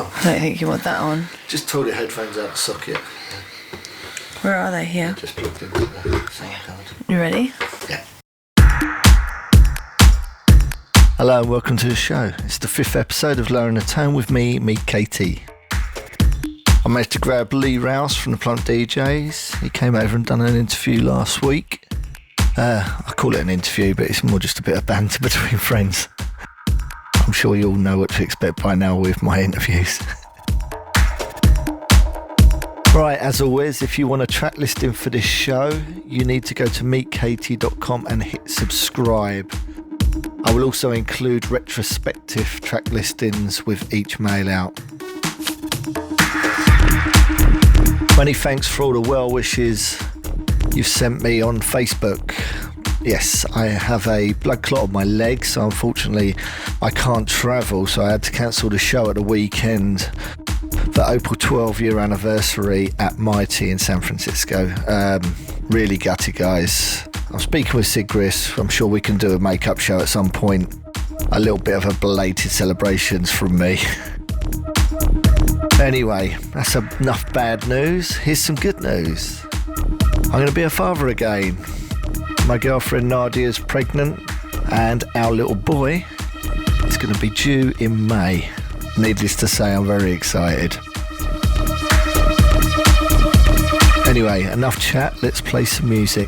Oh. I don't think you want that on. Just pull your headphones out of the socket. Where are they? Here. Just plugged into the sound card. You ready? Yeah. Hello and welcome to the show. It's the 5th episode of Lowering the Tone with me, KT. I managed to grab Lee Rous from the Plump DJs. He came over and done an interview last week. I call it an interview, but it's more just a bit of banter between friends. I'm sure you all know what to expect by now with my interviews. Right, as always, if you want a track listing for this show, you need to go to meetkt.com and hit subscribe. I will also include retrospective track listings with each mail out. Many thanks for all the well wishes you've sent me on Facebook. Yes, I have a blood clot on my leg, so unfortunately I can't travel, so I had to cancel the show at the weekend for Opal 12-year anniversary at Mighty in San Francisco. Really gutted, guys. I'm speaking with Sigris. I'm sure we can do a make-up show at some point. A little bit of a belated celebrations from me. Anyway, that's enough bad news. Here's some good news. I'm going to be a father again. My girlfriend Nadia's pregnant and our little boy is going to be due in May. Needless to say, I'm very excited. Anyway, enough chat. Let's play some music.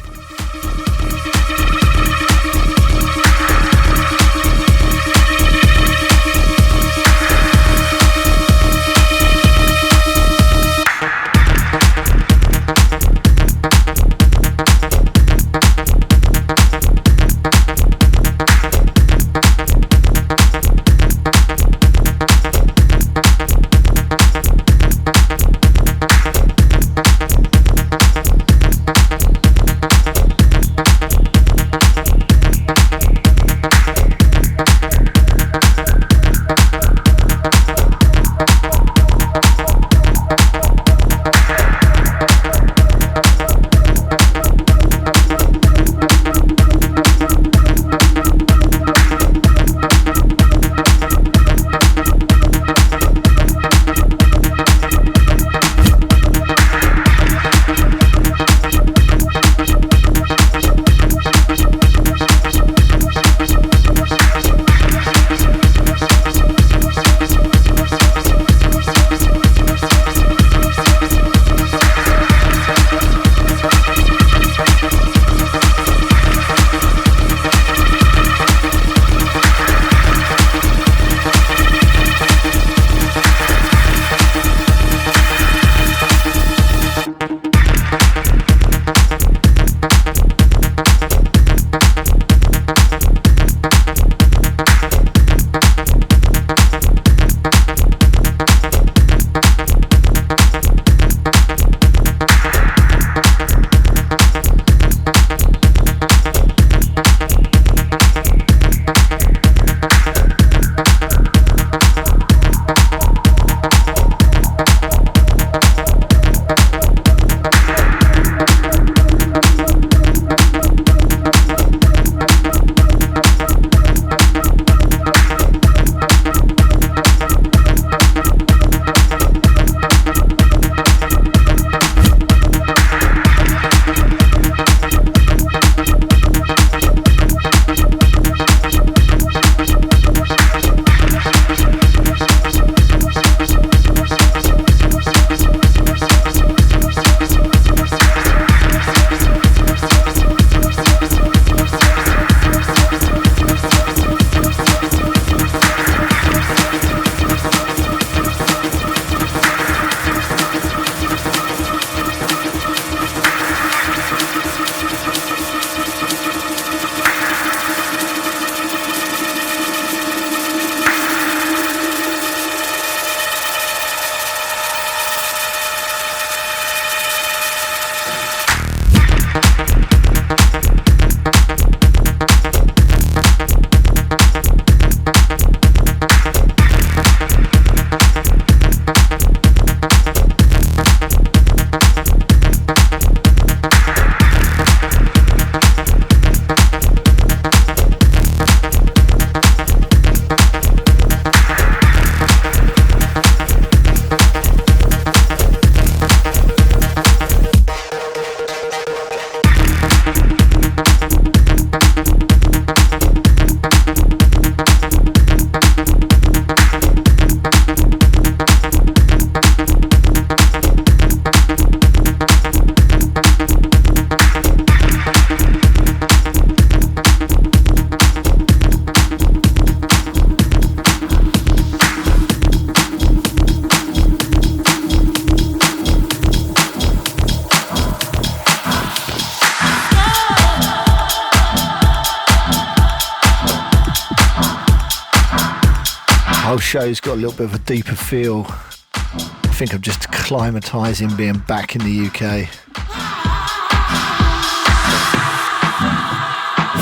show's got a little bit of a deeper feel. I think I'm just acclimatising being back in the UK.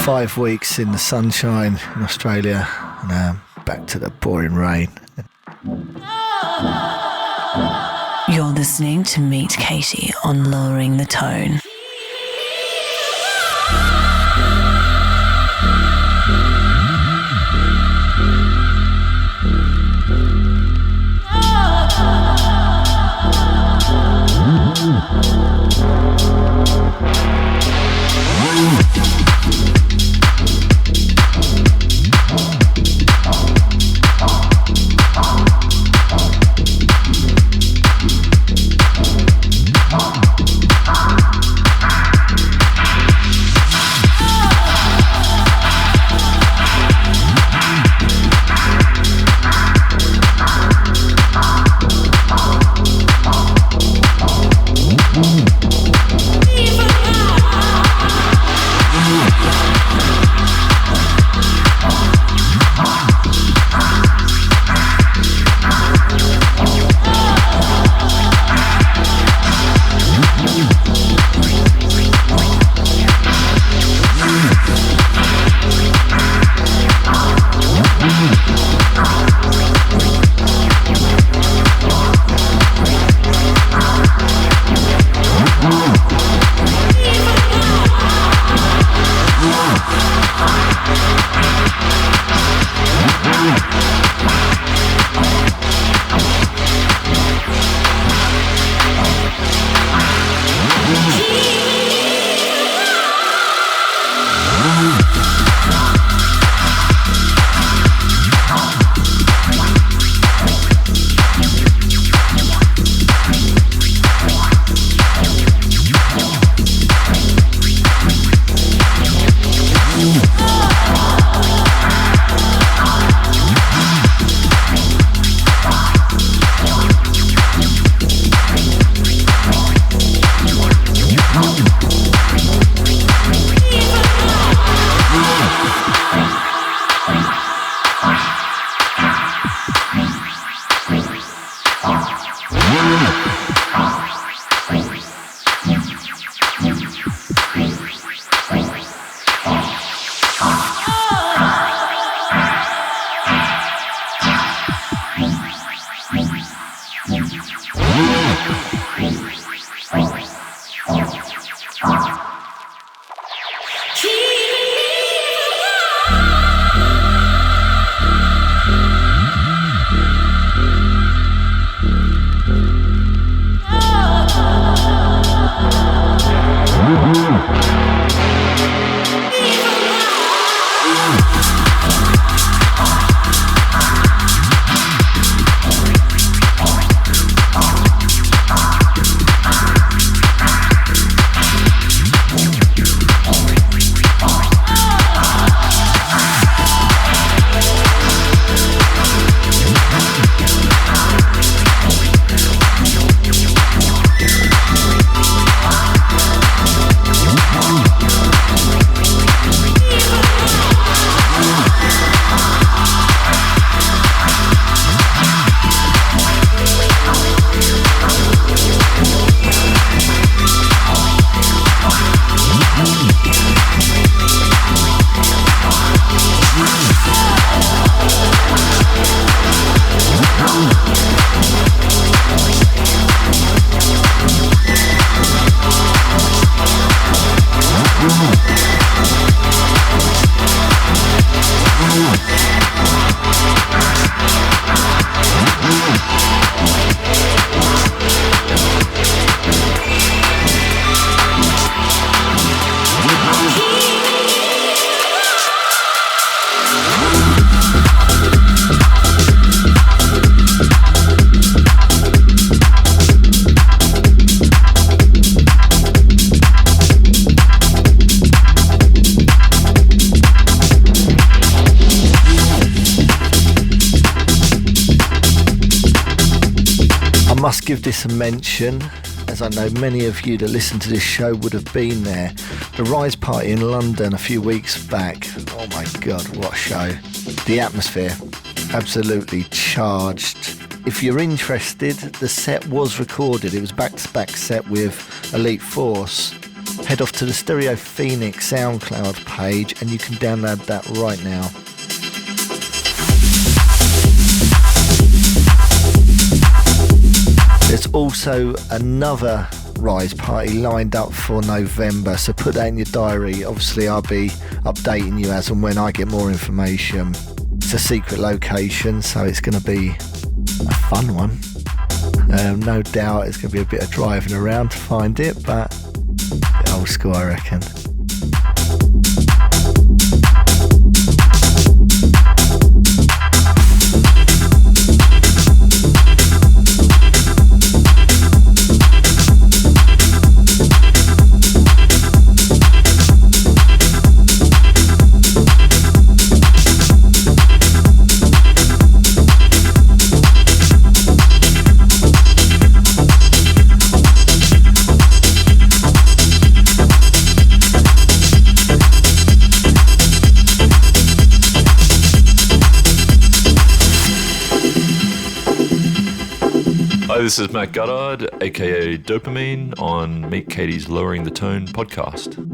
5 weeks in the sunshine in Australia, and now back to the pouring rain. You're listening to Meet Katie on Lowering the Tone. Must give this a mention, as I know many of you that listen to this show would have been there. The Rise Party in London a few weeks back. Oh my God, what a show. The atmosphere, absolutely charged. If you're interested, the set was recorded. It was back-to-back set with Elite Force. Head off to the Stereo Phoenix SoundCloud page and you can download that right now. There's also another Rise party lined up for November, so put that in your diary. Obviously I'll be updating you as and when I get more information. It's a secret location, so it's going to be a fun one. No doubt it's going to be a bit of driving around to find it, but a bit old school I reckon. Hi, this is Matt Goddard, aka Dopamine, on Meet Katie's Lowering the Tone podcast.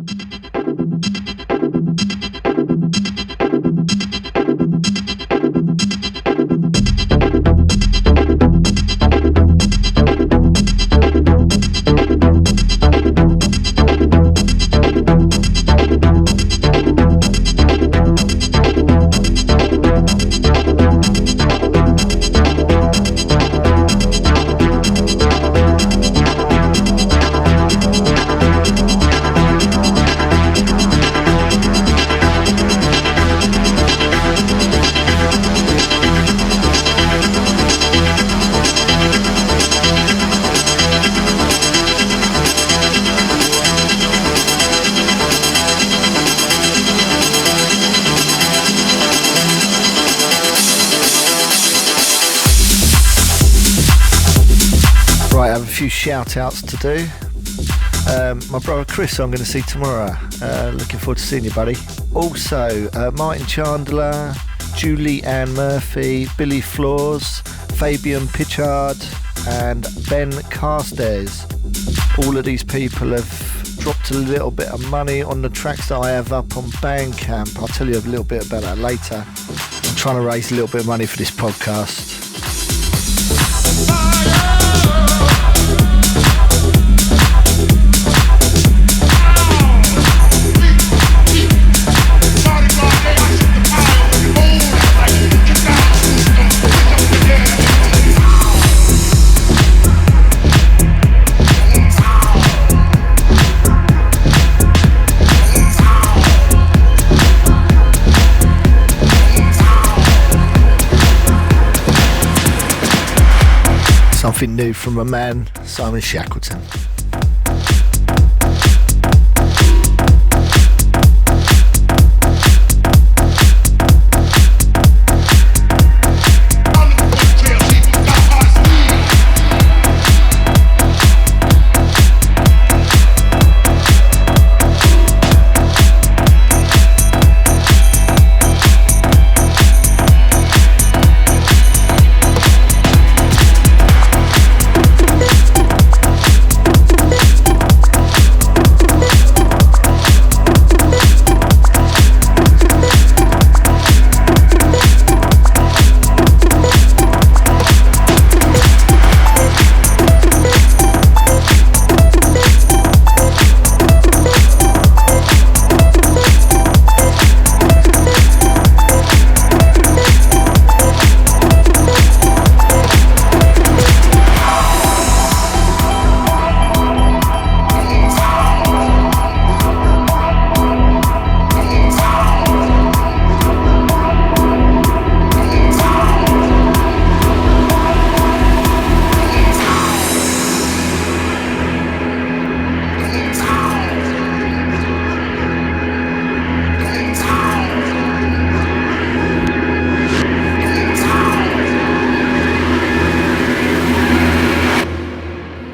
Few shout outs to do. My brother Chris I'm going to see tomorrow, looking forward to seeing you, buddy. Also Martin Chandler, Julie Ann Murphy, Billy Floors, Fabian Pitchard and Ben Carstairs. All of these people have dropped a little bit of money on the tracks that I have up on Bandcamp. I'll tell you a little bit about that later. I'm trying to raise a little bit of money for this podcast. Something new from a man, Simon Shackleton.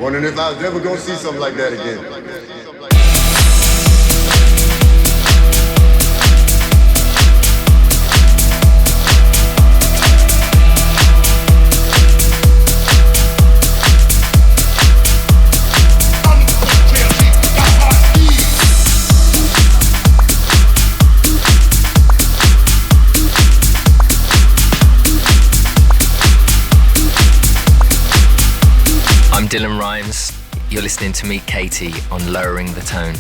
Wondering if I was ever gonna see something like that again. Dylan Rhymes. You're listening to Meet Katie on Lowering the Tone.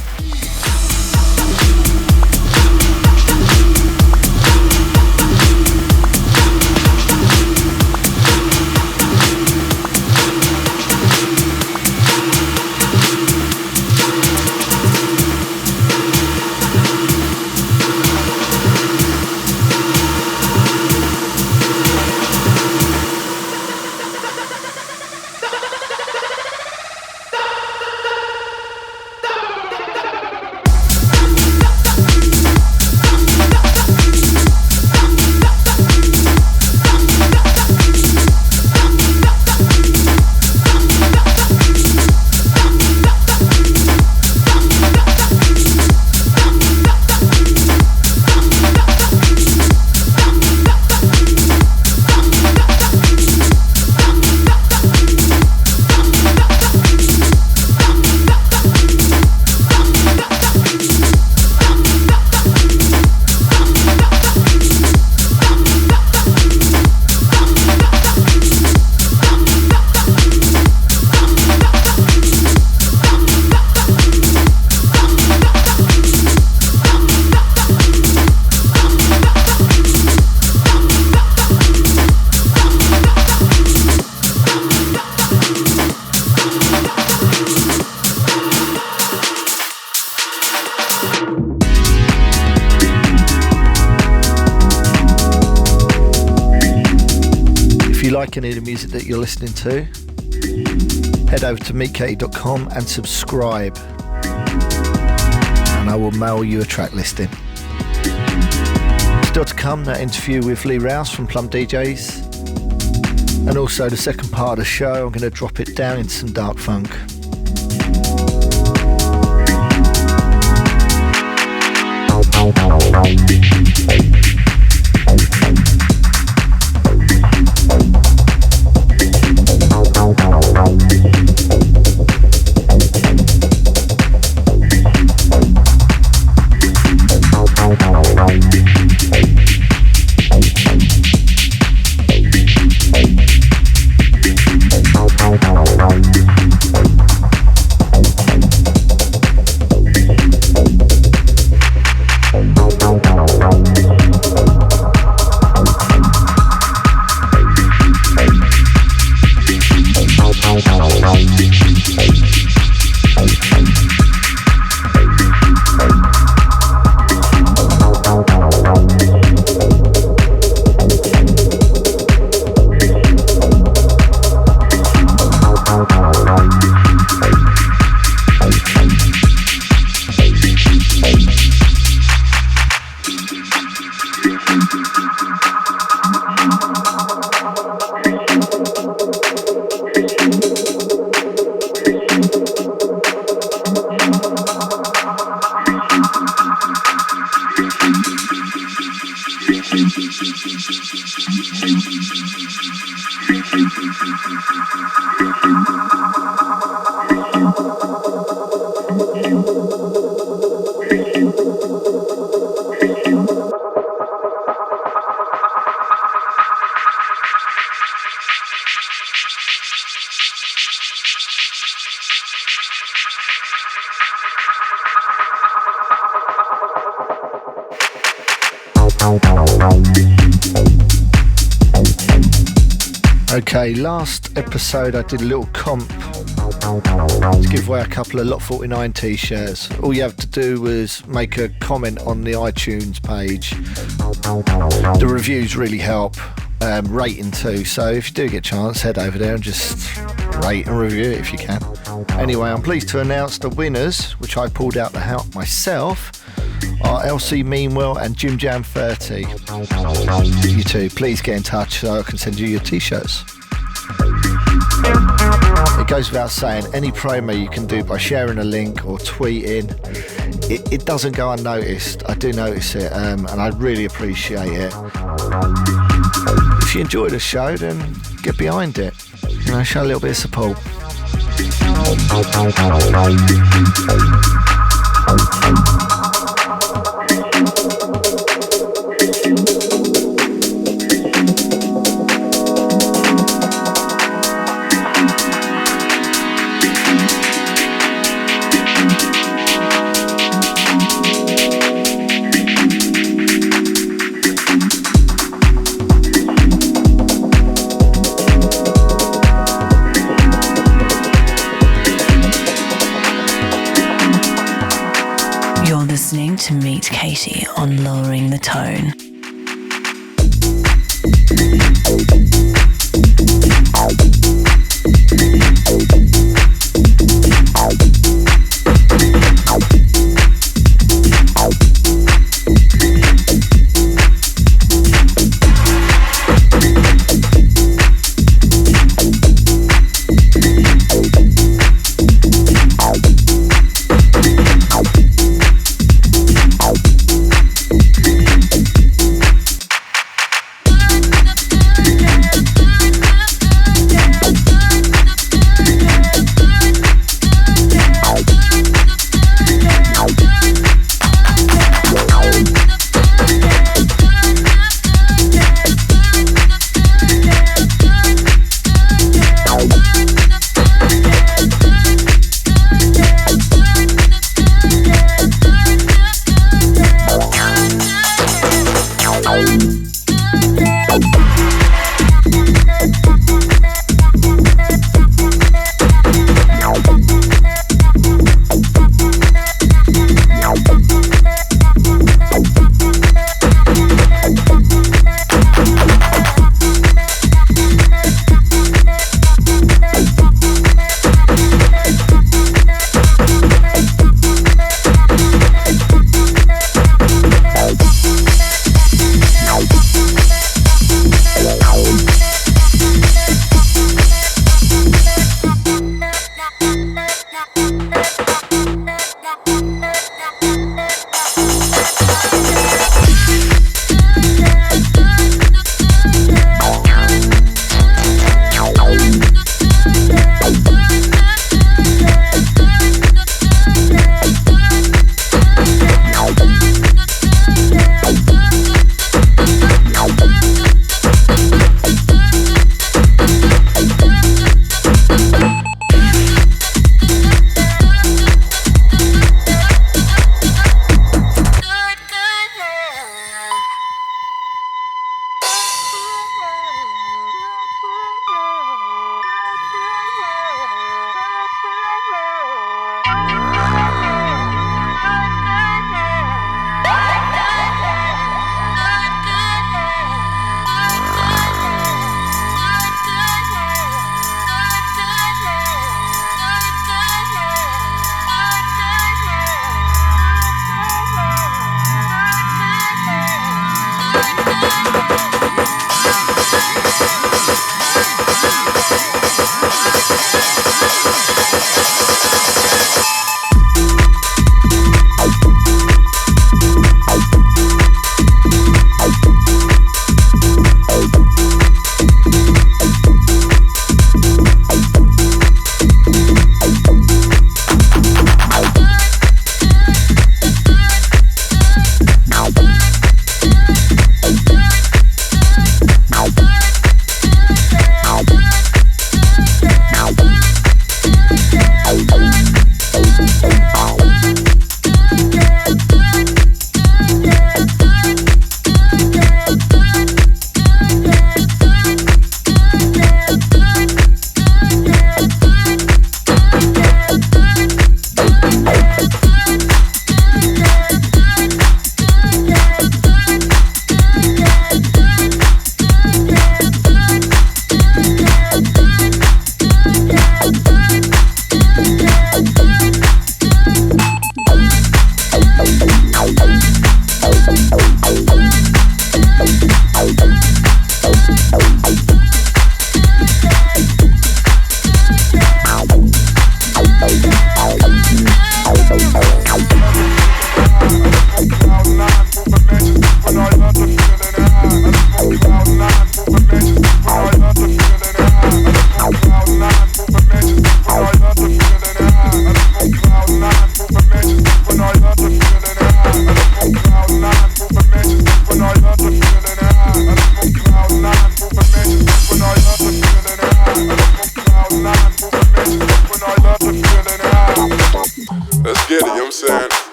Any of the music that you're listening to, head over to meetkatie.com and subscribe, and I will mail you a track listing. Still to come, that interview with Lee Rous from Plump DJs, and also the second part of the show, I'm going to drop it down into some dark funk. Okay, last episode I did a little comp to give away a couple of Lot 49 t-shirts. All you have to do was make a comment on the iTunes page. The reviews really help, rating too, so if you do get a chance, head over there and just rate and review it if you can. Anyway, I'm pleased to announce the winners, which I pulled out the hat myself, are LC Meanwell and Jim Jam 30. You two, please get in touch so I can send you your t-shirts. It goes without saying, any promo you can do by sharing a link or tweeting, it doesn't go unnoticed. I do notice it, and I really appreciate it. If you enjoy the show, then get behind it. You know, show a little bit of support. listening to Meet Katie on Lowering the Tone.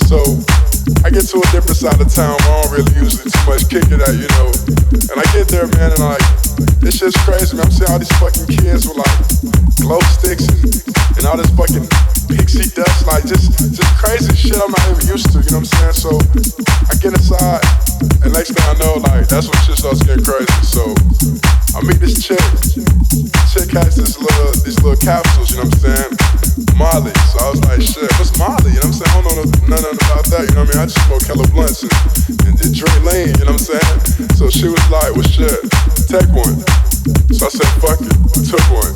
So I get to a different side of town where I don't really usually too much kick it at, you know. And I get there, man, and this shit's crazy, man. I'm seeing all these fucking kids with like glow sticks and all this fucking pixie dust, like just crazy shit I'm not even used to, you know what I'm saying? So I get inside, and next thing I know, like that's when shit starts getting crazy. So I meet this chick. Chick has these little capsules, you know what I'm saying? Molly. So I was like, shit, what's Molly? You know what I'm saying? I don't know nothing about that, you know what I mean? I just smoke hella blunts and drink lean, you know what I'm saying? So she was like, well shit, take one. So I said, fuck it, took one.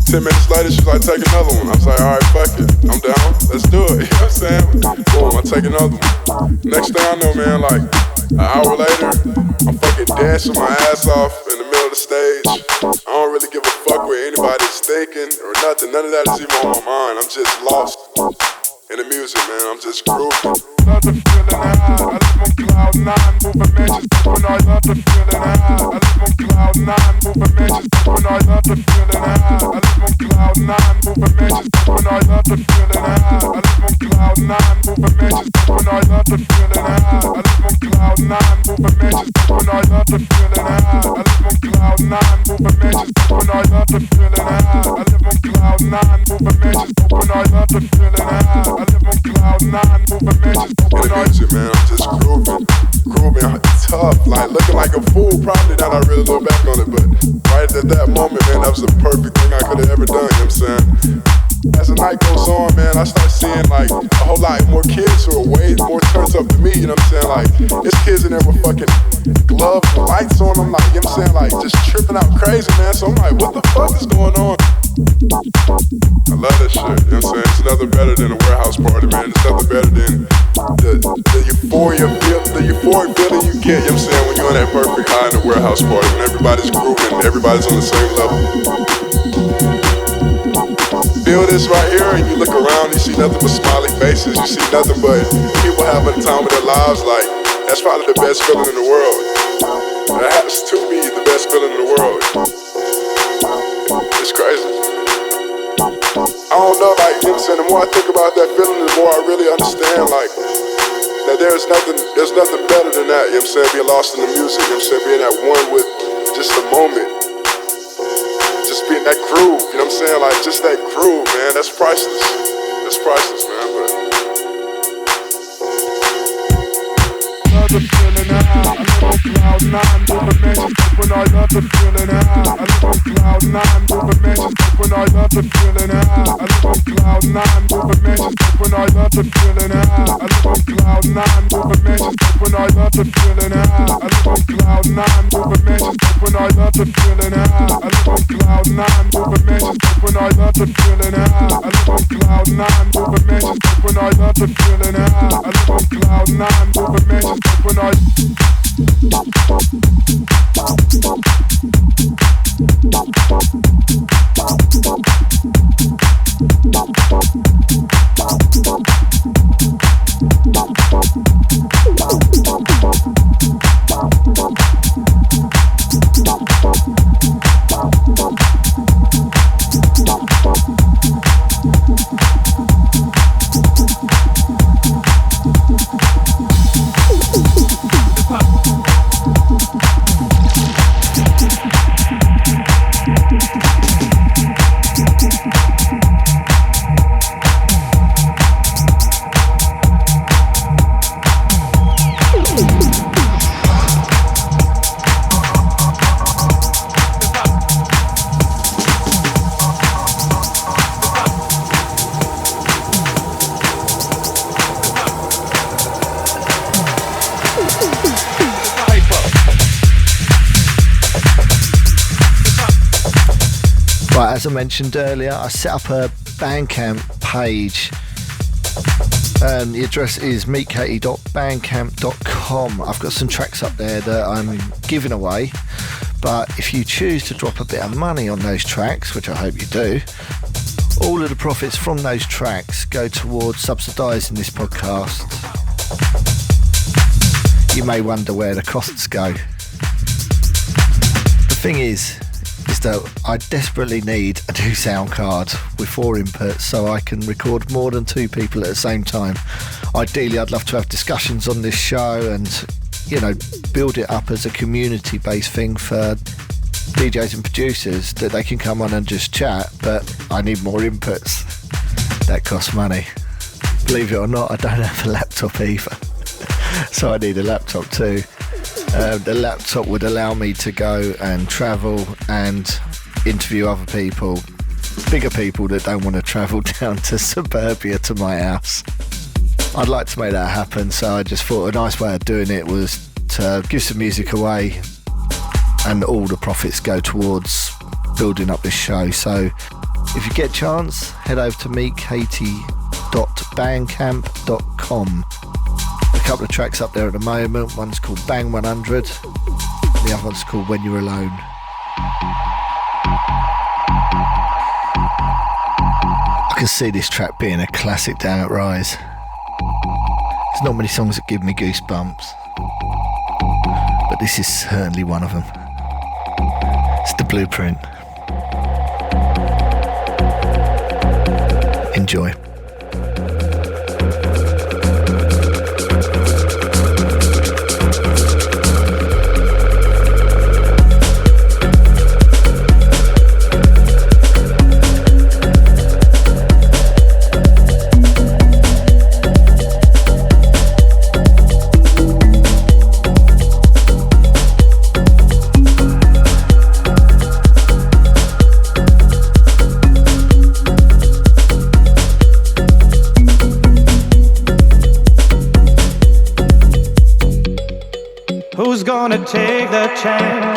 10 minutes later, she was like, take another one. I was like, alright, fuck it, I'm down, let's do it, you know what I'm saying? Boom, I take another one. Next thing I know, man, like an hour later, I'm fucking dancing my ass off in the middle of the stage. I don't really give a fuck what anybody's thinking or nothing. None of that is even on my mind. I'm just lost in the music, man. I'm just grooving. Love the feeling high. I live on cloud nine, moving mansions when I love the feeling high. I live on cloud nine, moving mansions when I love the feeling high. I live on cloud nine, moving mansions when I love the feeling high. I live on cloud nine, moving mansions when I love the feeling high. I live on cloud nine, moving mansions when I love the feeling high. I live on cloud nine, moving mansions when I love the feeling high. I live on cloud nine, moving mansions when I love the feeling high. I live on cloud nine, moving mansions. In the music, man, I'm just grooving tough, like looking like a fool. Probably not, I really look back on it, but right at that moment, man, that was the perfect thing I could have ever done, you know what I'm saying? As the night goes on, man, I start seeing like a whole lot more kids who are way more turned up than me, you know what I'm saying? Like, there's kids in there with fucking gloves and lights on them, like, you know what I'm saying? Like, just tripping out crazy, man. So I'm like, what the fuck is going on? I love that shit, you know what I'm saying? It's nothing better than a warehouse party, man. It's nothing better than the euphoria feeling you get, you know what I'm saying, when you're on that perfect high in a warehouse party, when everybody's grooving, everybody's on the same level. Feel this right here, and you look around, you see nothing but smiley faces, you see nothing but people having the time of their lives. Like, that's probably the best feeling in the world. That has to be the best feeling in the world. It's crazy. I don't know, like, you know what I'm saying, the more I think about that feeling, the more I really understand, like, that there's nothing better than that, you know what I'm saying, being lost in the music, you know what I'm saying, being at one with just the moment. Just being that groove, you know what I'm saying? Like, just that groove, man, that's priceless. That's priceless, man, but love the feeling high. I live on cloud nine, moving mansions when I love the feeling high. I live on cloud nine, moving mansions when I love the feeling high. I live on cloud nine, moving mansions when I love the feeling high. I live on cloud nine, moving mansions when I love the feeling high. I live on cloud nine, moving mansions when I love the feeling high. I live on cloud nine, moving mansions when I love the feeling high. I live on cloud nine, moving mansions when I love the feeling high. I live on cloud nine, moving mansions when I As I mentioned earlier, I set up a Bandcamp page. The address is meetkatie.bandcamp.com. I've got some tracks up there that I'm giving away, but if you choose to drop a bit of money on those tracks, which I hope you do, all of the profits from those tracks go towards subsidising this podcast. You may wonder where the costs go. The thing is that I desperately need a new sound card with 4 inputs so I can record more than 2 people at the same time. Ideally, I'd love to have discussions on this show and, you know, build it up as a community-based thing for DJs and producers that they can come on and just chat, but I need more inputs. that costs money. Believe it or not, I don't have a laptop either. So I need a laptop too. The laptop would allow me to go and travel and interview other people, bigger people that don't want to travel down to suburbia to my house. I'd like to make that happen, so I just thought a nice way of doing it was to give some music away and all the profits go towards building up this show. So if you get a chance, head over to meetkatie.bandcamp.com. A couple of tracks up there at the moment. One's called Bang 100, the other one's called When You're Alone. I can see this track being a classic down at Rise. There's not many songs that give me goosebumps, but this is certainly one of them. It's the blueprint. Enjoy. Who's gonna take the chance?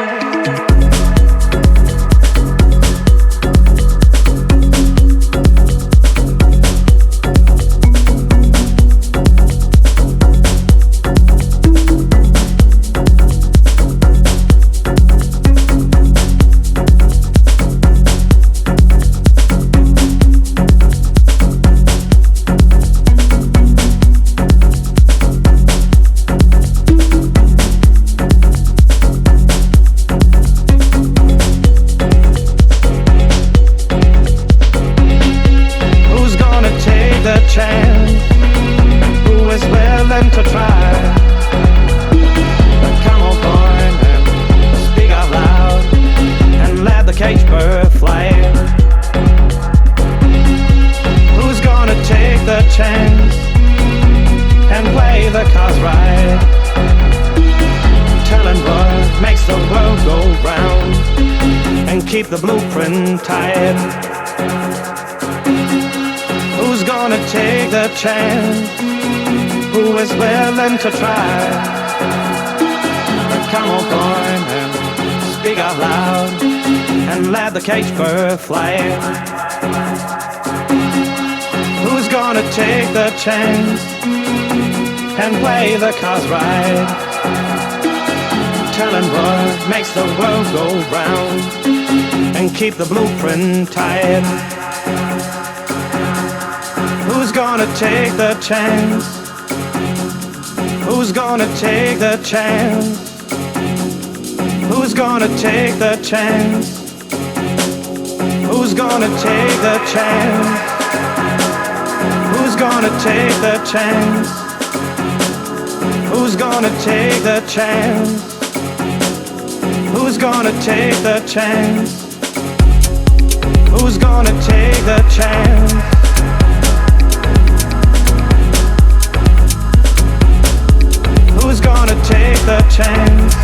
Keep the blueprint tight. Who's gonna take the chance? Who is willing to try? Come on, boy, and speak out loud and let the cage bird fly. Who's gonna take the chance and play the cards right? Telling what makes the world go round and keep the blueprint tight. Who's gonna take the chance? Who's gonna take the chance? Who's gonna take the chance? Who's gonna take the chance? Who's gonna take the chance? Who's gonna take the chance? Who's gonna take the chance? Who's gonna take the chance? Who's gonna take the chance?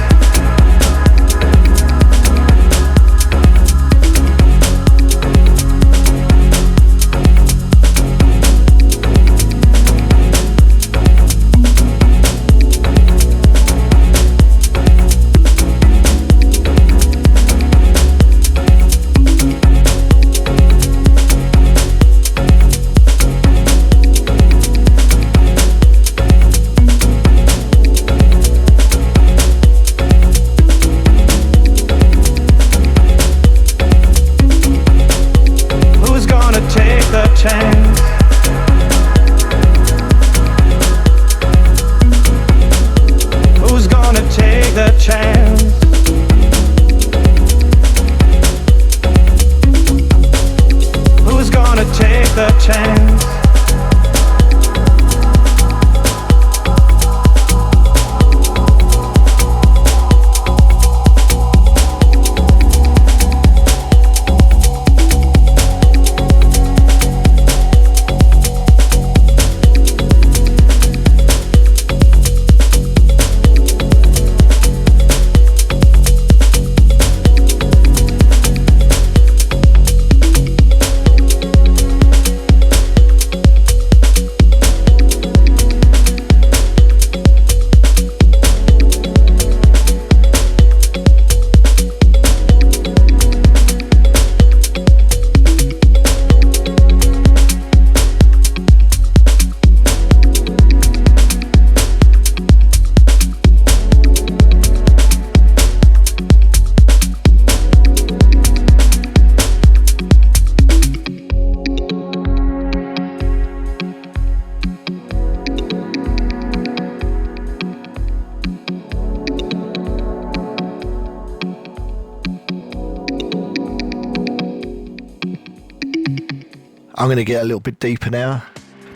I'm going to get a little bit deeper now,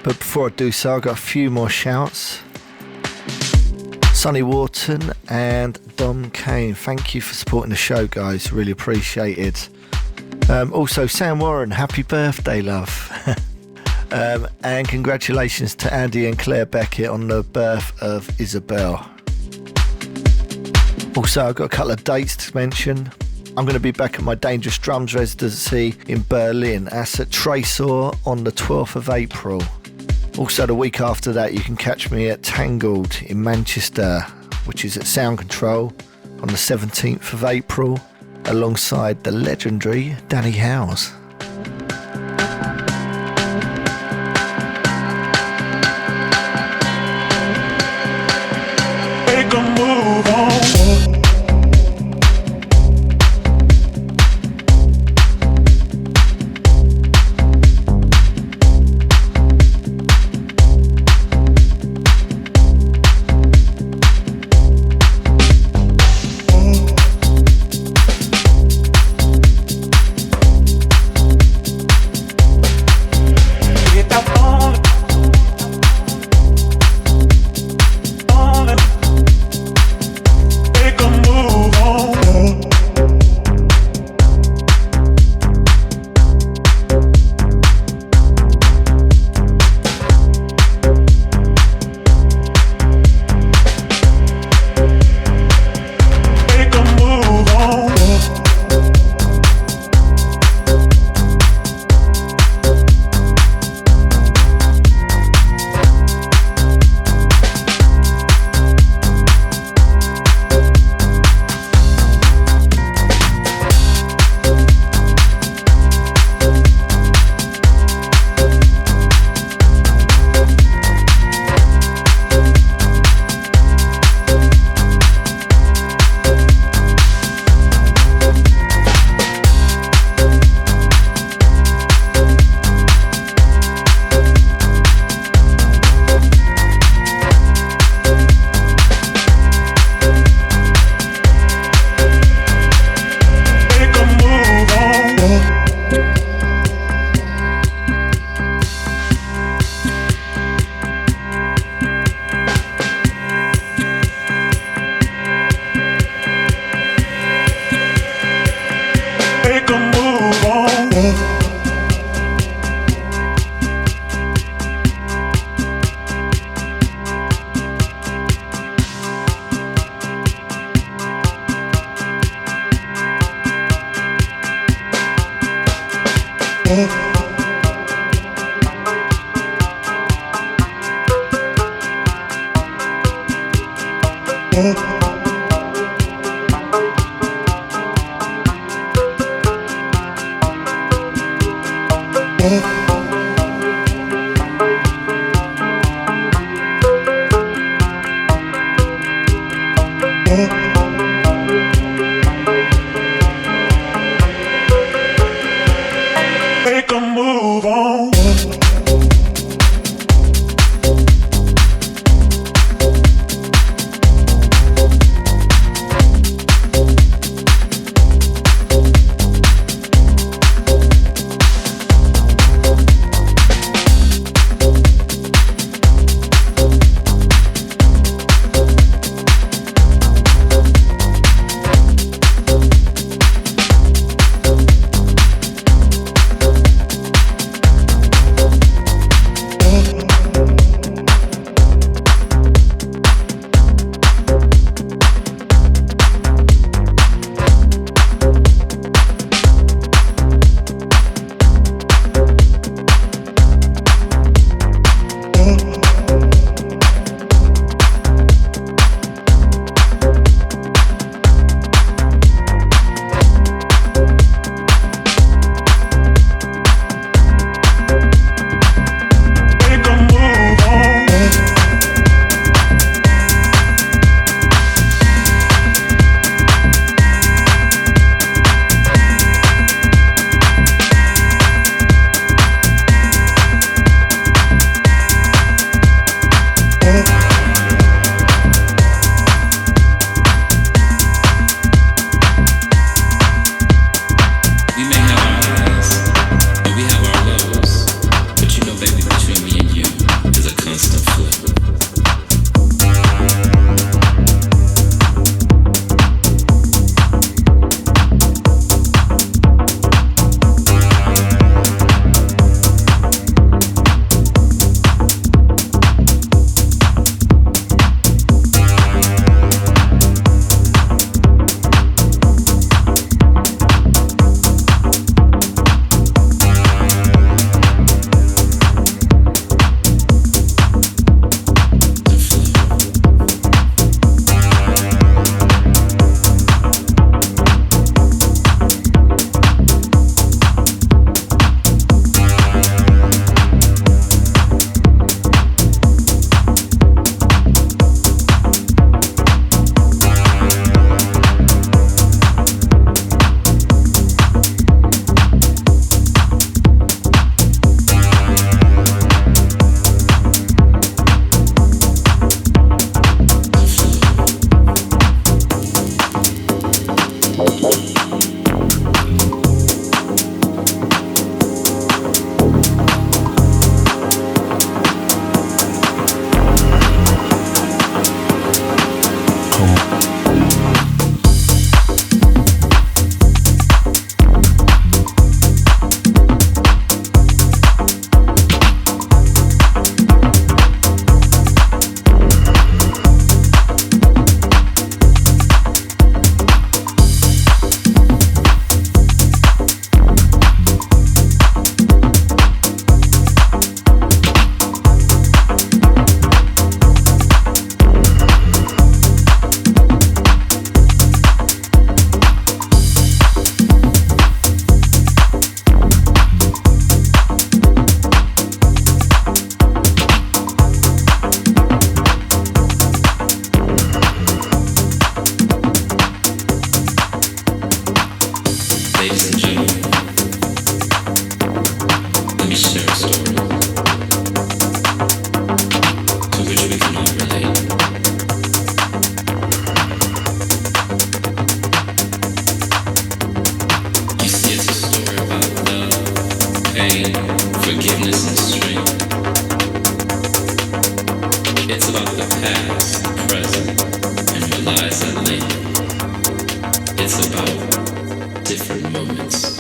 but before I do so, I've got a few more shouts. Sonny Wharton and Dom Kane, thank you for supporting the show, guys, really appreciate it. Also, Sam Warren, happy birthday, love. And congratulations to Andy and Claire Beckett on the birth of Isabel. Also, I've got a couple of dates to mention. I'm going to be back at my Dangerous Drums residency in Berlin. That's at Tresor on the 12th of April. Also, the week after that, you can catch me at Tangled in Manchester, which is at Sound Control, on the 17th of April, alongside the legendary Danny Howes. Make a move on. Make a move on. pain, forgiveness, and strength. It's about the past, present, and what lies ahead. It's about different moments.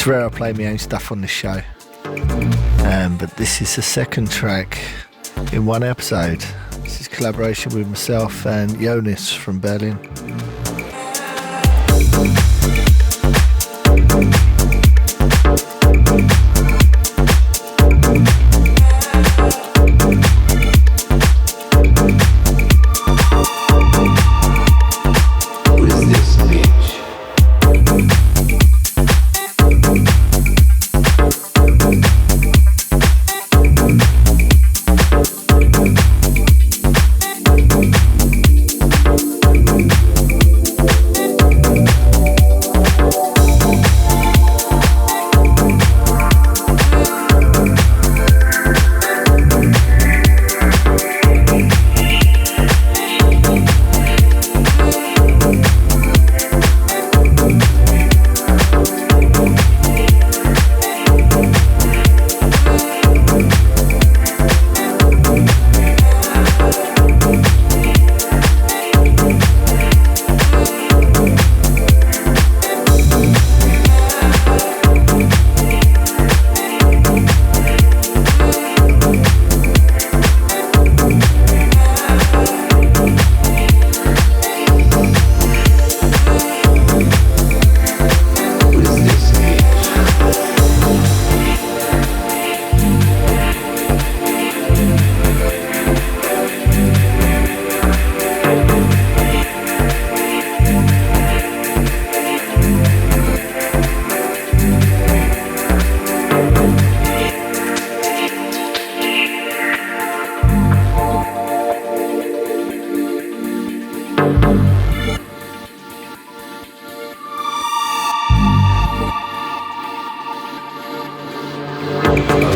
Rare I play my own stuff on this show, but this is the second track in one episode. This is collaboration with myself and Jonas from Berlin.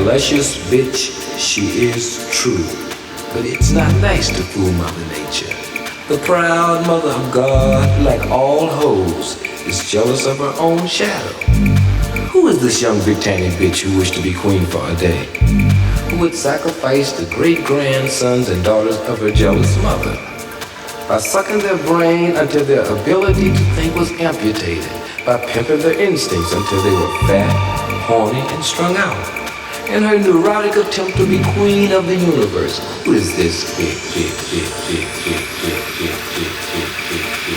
Luscious bitch, she is true, but it's not nice to fool Mother Nature. The proud mother of God, like all hoes, is jealous of her own shadow. Who is this young big-tanny bitch who wished to be queen for a day? Who would sacrifice the great-grandsons and daughters of her jealous mother by sucking their brain until their ability to think was amputated, by pimping their instincts until they were fat, horny, and strung out. In her neurotic attempt to be queen of the universe, who is this big, big, big, big, big, big, big, big, big, big,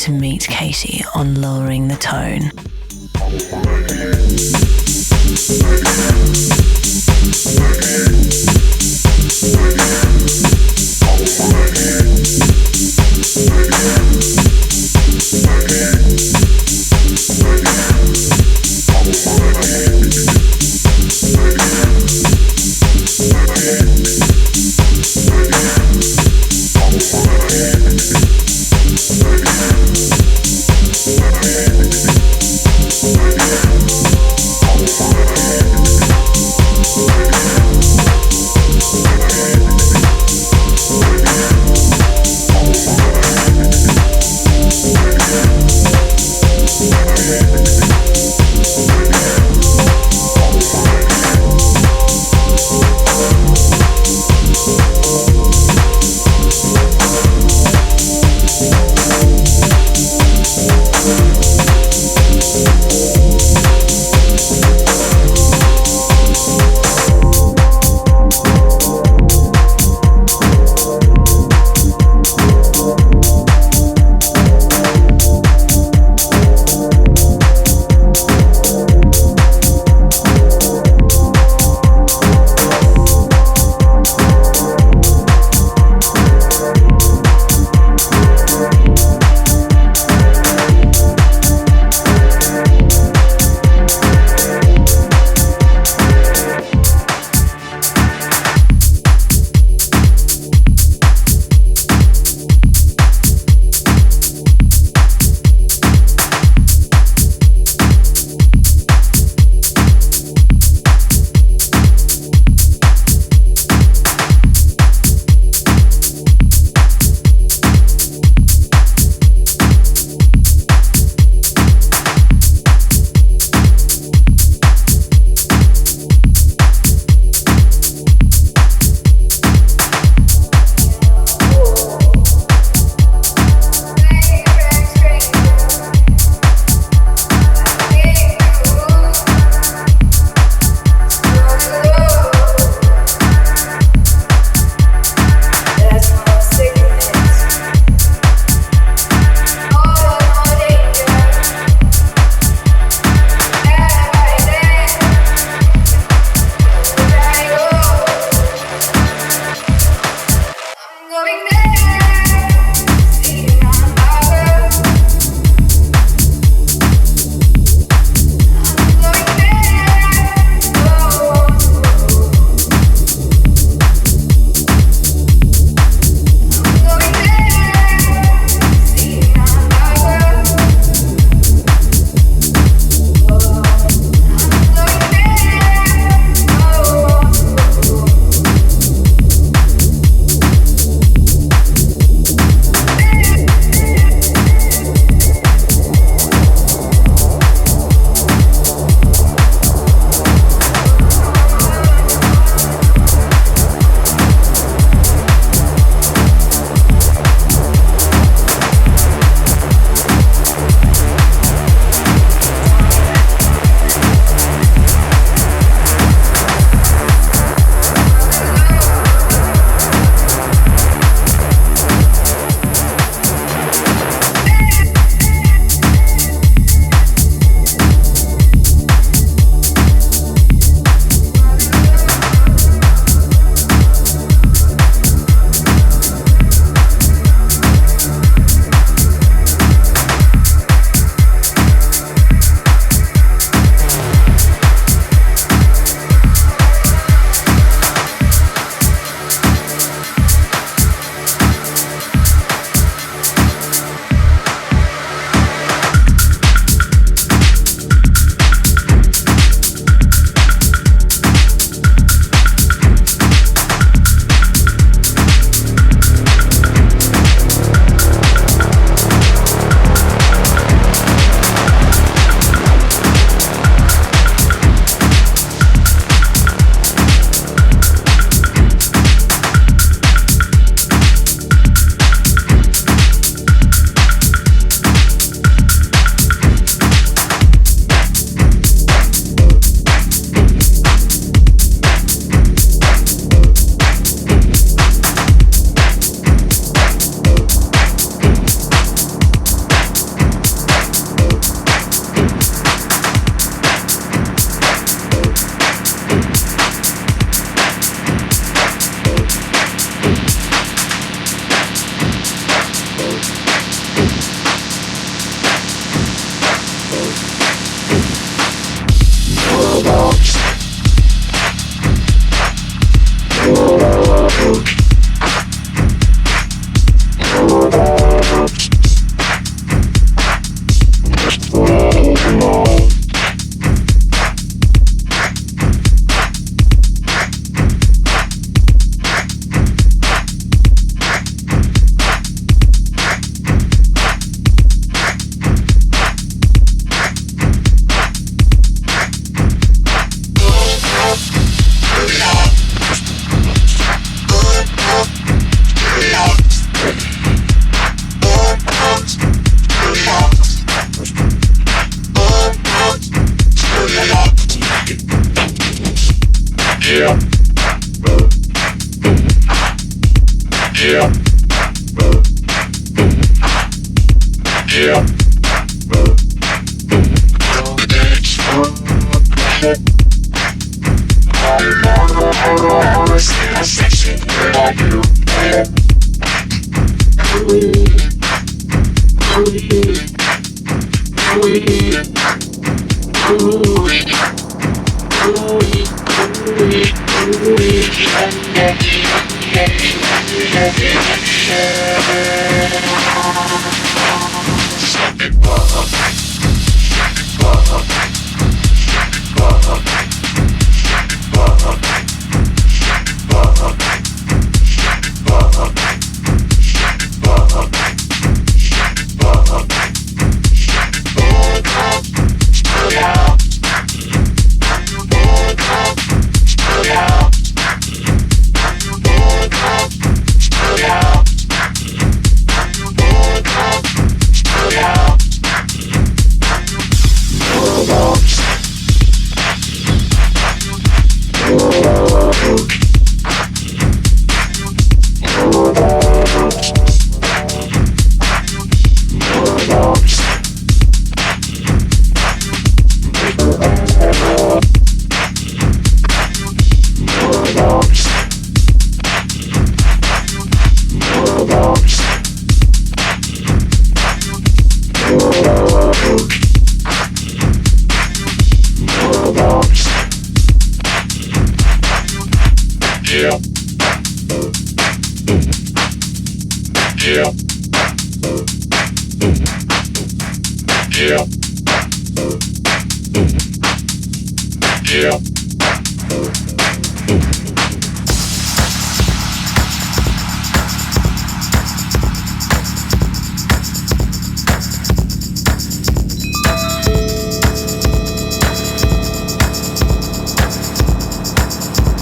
to meet Katie on Lowering the Tone.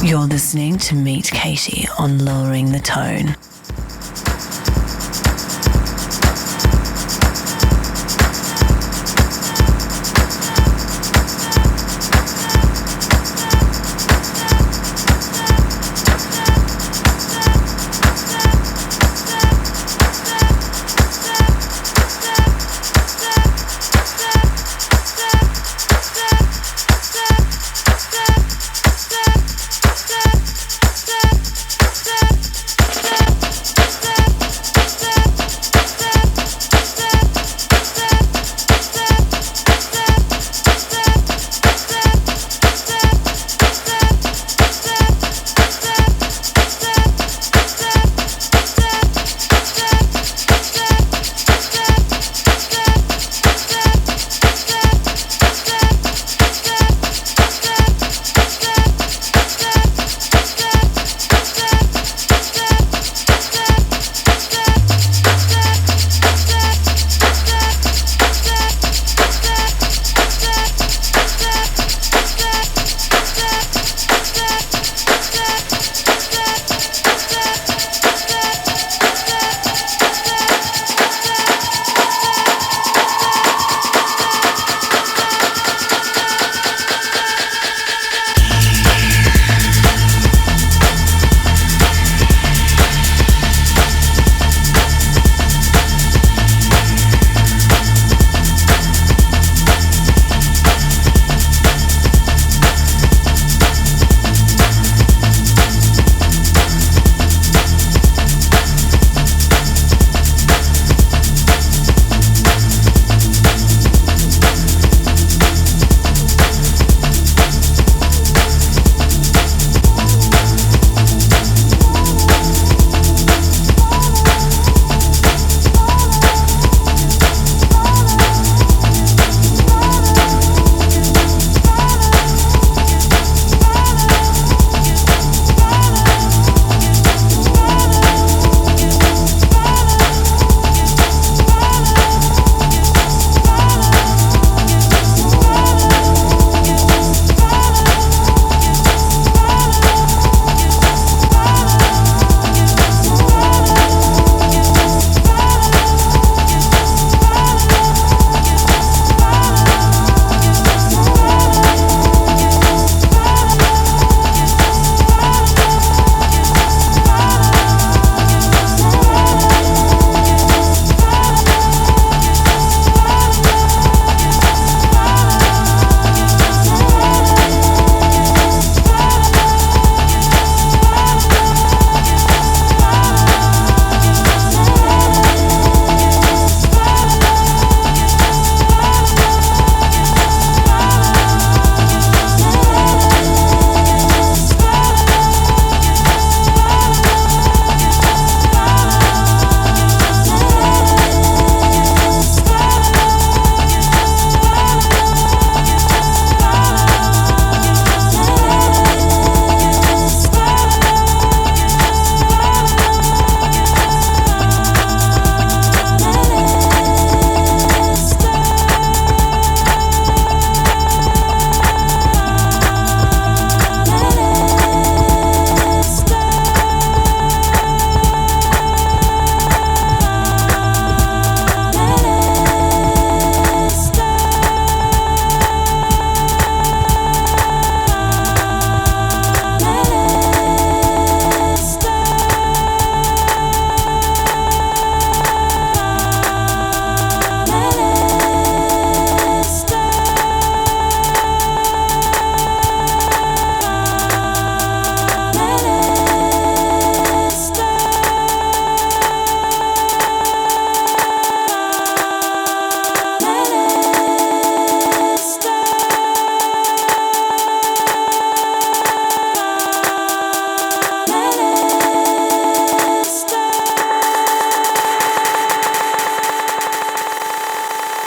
You're listening to Meet Katie on Lowering the Tone.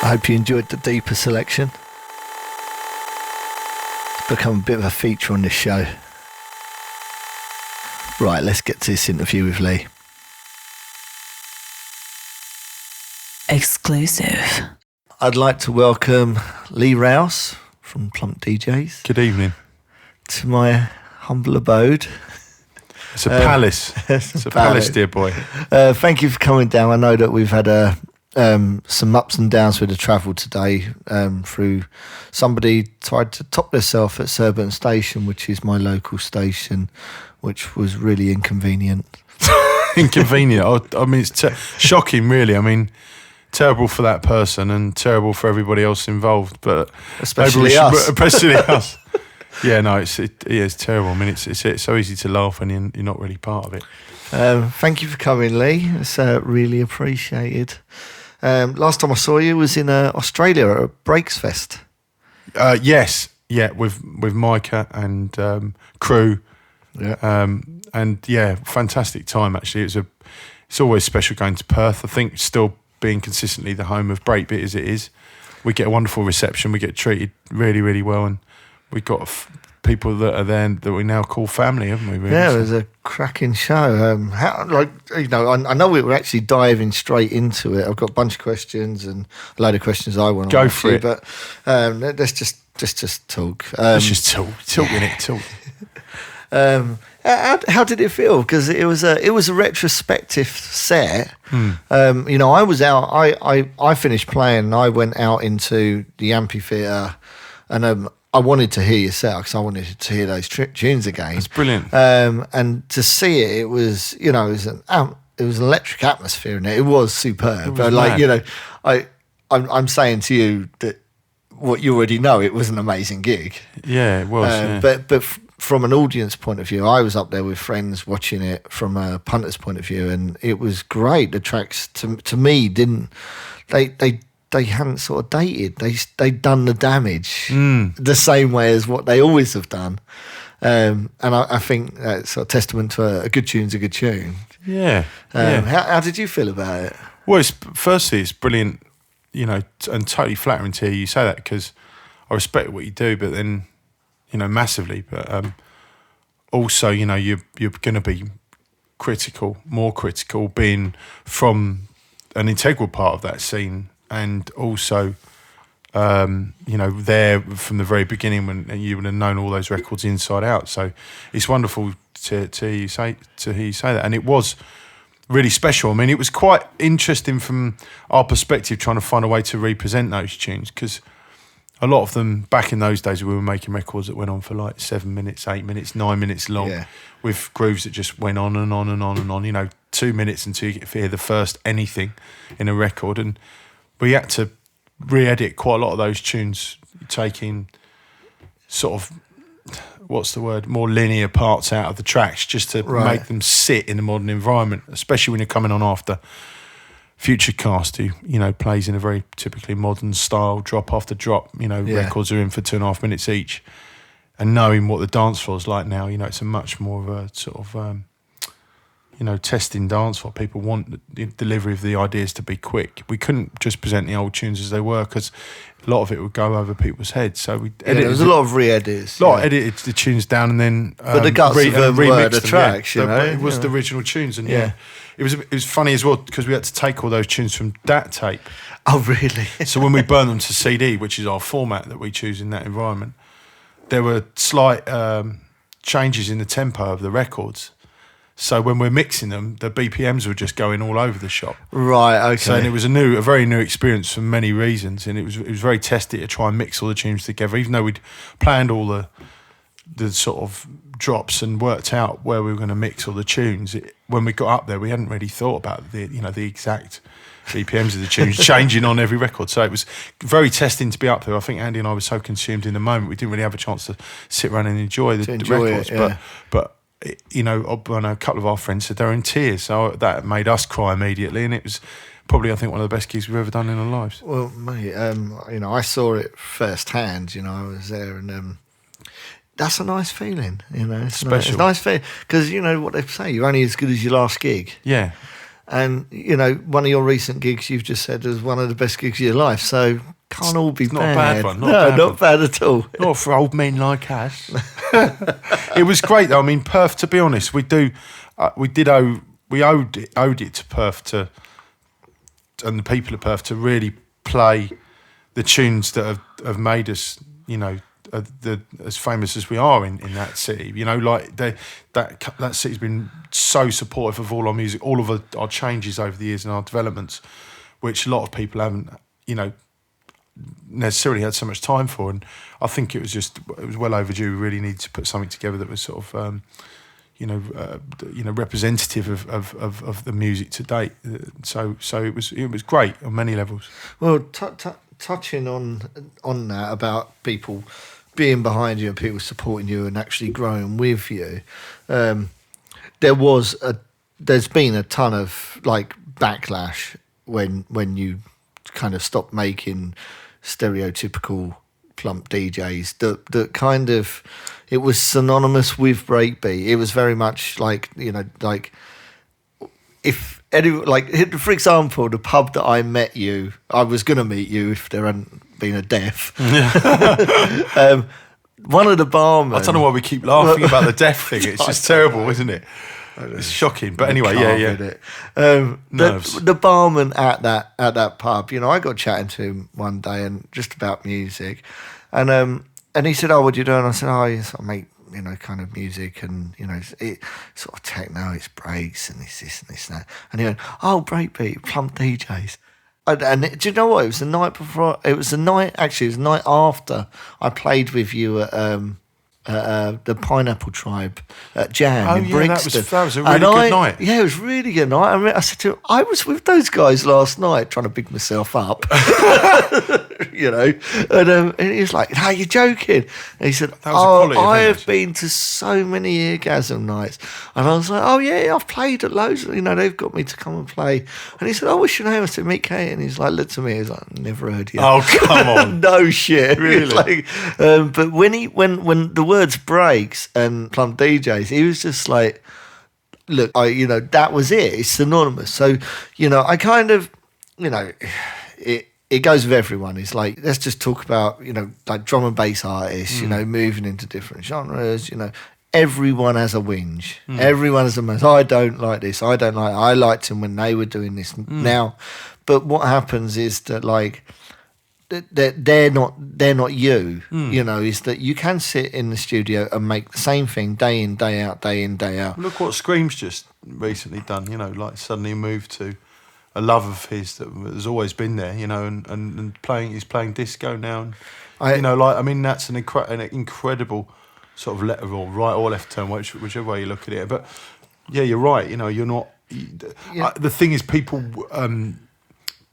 I hope you enjoyed the deeper selection. It's become a bit of a feature on this show. Right, let's get to this interview with Lee. Exclusive. I'd like to welcome Lee Rous from Plump DJs. Good evening. To my humble abode. It's a palace. It's a palace, dear boy. Thank you for coming down. I know that we've had some ups and downs with the travel today. Through somebody tried to top themselves at Surburton Station, which is my local station, which was really inconvenient. Inconvenient. I mean, it's shocking, really. I mean, terrible for that person and terrible for everybody else involved, but especially us. Especially us. Yeah, no, it's terrible. I mean, it's so easy to laugh when you're not really part of it. Thank you for coming, Lee. It's really appreciated. Last time I saw you was in Australia at Breaks Fest. Yes, yeah, with Micah and crew. Yeah. And yeah, fantastic time actually. It's always special going to Perth. I think still being consistently the home of breakbeat as it is, we get a wonderful reception. We get treated really, really well, and we've got people that are there that we now call family, haven't we? Really? Yeah, it was a cracking show. I know we were actually diving straight into it. I've got a bunch of questions and a load of questions I want to go for it. But let's just talk. Let's just talk. How did it feel? Because it was a retrospective set. I was out. I finished playing. And I went out into the amphitheatre, and I wanted to hear your set because I wanted to hear those tunes again. It's brilliant. And to see it, it was it was an electric atmosphere in it. It was superb. But I'm saying to you that what you already know, it was an amazing gig. Yeah, it was. But from an audience point of view, I was up there with friends watching it from a punter's point of view, and it was great. The tracks to me didn't they hadn't sort of dated. They'd done the damage the same way as what they always have done, and I think that's sort of testament to a good tune's a good tune. Yeah. How did you feel about it? Well, firstly, it's brilliant, and totally flattering to hear you say that, because I respect what you do, but then, massively. But also, you're going to be more critical, being from an integral part of that scene, and also, there from the very beginning when you would have known all those records inside out. So it's wonderful to hear you say that, and it was really special. I mean, it was quite interesting from our perspective trying to find a way to represent those tunes, because a lot of them back in those days we were making records that went on for like 7 minutes, 8 minutes, 9 minutes long, with grooves that just went on and on and on and on. 2 minutes until you get to hear the first anything in a record, and we had to re-edit quite a lot of those tunes, taking sort of, what's the word, more linear parts out of the tracks just to make them sit in the modern environment, especially when you're coming on after Futurecast, who, plays in a very typically modern style, drop after drop. Records are in for 2.5 minutes each. And knowing what the dance floor is like now, it's a much more of a sort of, testing dance floor. People want the delivery of the ideas to be quick. We couldn't just present the old tunes as they were, because a lot of it would go over people's heads. So we edited. There was a lot of re-edits. Edited the tunes down and then but the guts of them were the tracks, It was the original tunes, and it was funny as well, because we had to take all those tunes from DAT tape. Oh, really? So when we burn them to CD, which is our format that we choose in that environment, there were slight changes in the tempo of the records. So when we're mixing them, the BPMs were just going all over the shop. Right, okay. So and it was a very new experience for many reasons, and it was very testy to try and mix all the tunes together, even though we'd planned all the sort of drops and worked out where we were going to mix all the tunes. When we got up there, we hadn't really thought about the exact BPMs of the tunes changing on every record. So it was very testing to be up there. I think Andy and I were so consumed in the moment, we didn't really have a chance to sit around and enjoy the records. But I know a couple of our friends said they were in tears, so that made us cry immediately, and it was probably, I think, one of the best gigs we've ever done in our lives. Well, mate, I saw it firsthand. I was there, and that's a nice feeling. It's special. It's a nice feeling, because what they say, you're only as good as your last gig. Yeah. And, you know, one of your recent gigs you've just said was one of the best gigs of your life. So can't all be not bad. a bad one. Not bad at all. Not for old men like us. It was great though. I mean, Perth, to be honest, we owed it to Perth and the people of Perth to really play the tunes that have made us, you know, as famous as we are in that city. You know, like that city's been so supportive of all our music, all of our changes over the years and our developments, which a lot of people haven't, you know, necessarily had so much time for. And I think it was well overdue. We really needed to put something together that was sort of representative of the music to date. So it was great on many levels. Well, touching on that about people being behind you and people supporting you and actually growing with you, there's been a ton of like backlash when you kind of stopped making stereotypical Plump DJs that kind of, it was synonymous with breakbeat. It was very much like, you know, like if any, like for example, the pub that I met you, I was going to meet you if there hadn't been a death. One of the barmen, I don't know why we keep laughing about the death thing. It's just terrible, isn't it? It's shocking. But anyway, the barman at that pub, you know, I got chatting to him one day and just about music, and he said, "Oh, what are you doing?" I said, "Oh, I sort of make, you know, kind of music, and you know, it's sort of techno, it's breaks and it's this and this and that." And he went, "Oh, breakbeat, Plump DJs." And do you know what? It was the night before. It was the night after I played with you at the Pineapple Tribe at Jam in Brixton. That was a really good night. Yeah, it was a really good night. I said to him, I was with those guys last night trying to big myself up, you know. And he was like, "No, you're joking." And he said, I have been to so many orgasm nights. And I was like, "Oh yeah, I've played at loads. You know, they've got me to come and play." And he said, "Oh, what's your name?" I said, "Meet Kate." And he's like, looked to me, he's like, "Never heard you." Oh, come on. No shit. Really? Like, but when the words breaks and Plump DJs, he was just like, look, you know, that was it. It's synonymous. So, you know, I kind of, you know, it goes with everyone. It's like, let's just talk about, you know, like drum and bass artists, you know, moving into different genres, you know. Everyone has a whinge. Everyone has a mess. I don't like this. I liked them when they were doing this now. But what happens is that, like, they're not you. You know, is that you can sit in the studio and make the same thing day in, day out. Look what Scream's just recently done, you know, like suddenly moved to a love of his that has always been there, you know, and he's playing disco now. And, you know, like, I mean, that's an incredible sort of right or left turn, whichever way you look at it. But yeah, you're right, you know, you're not... the thing is, people,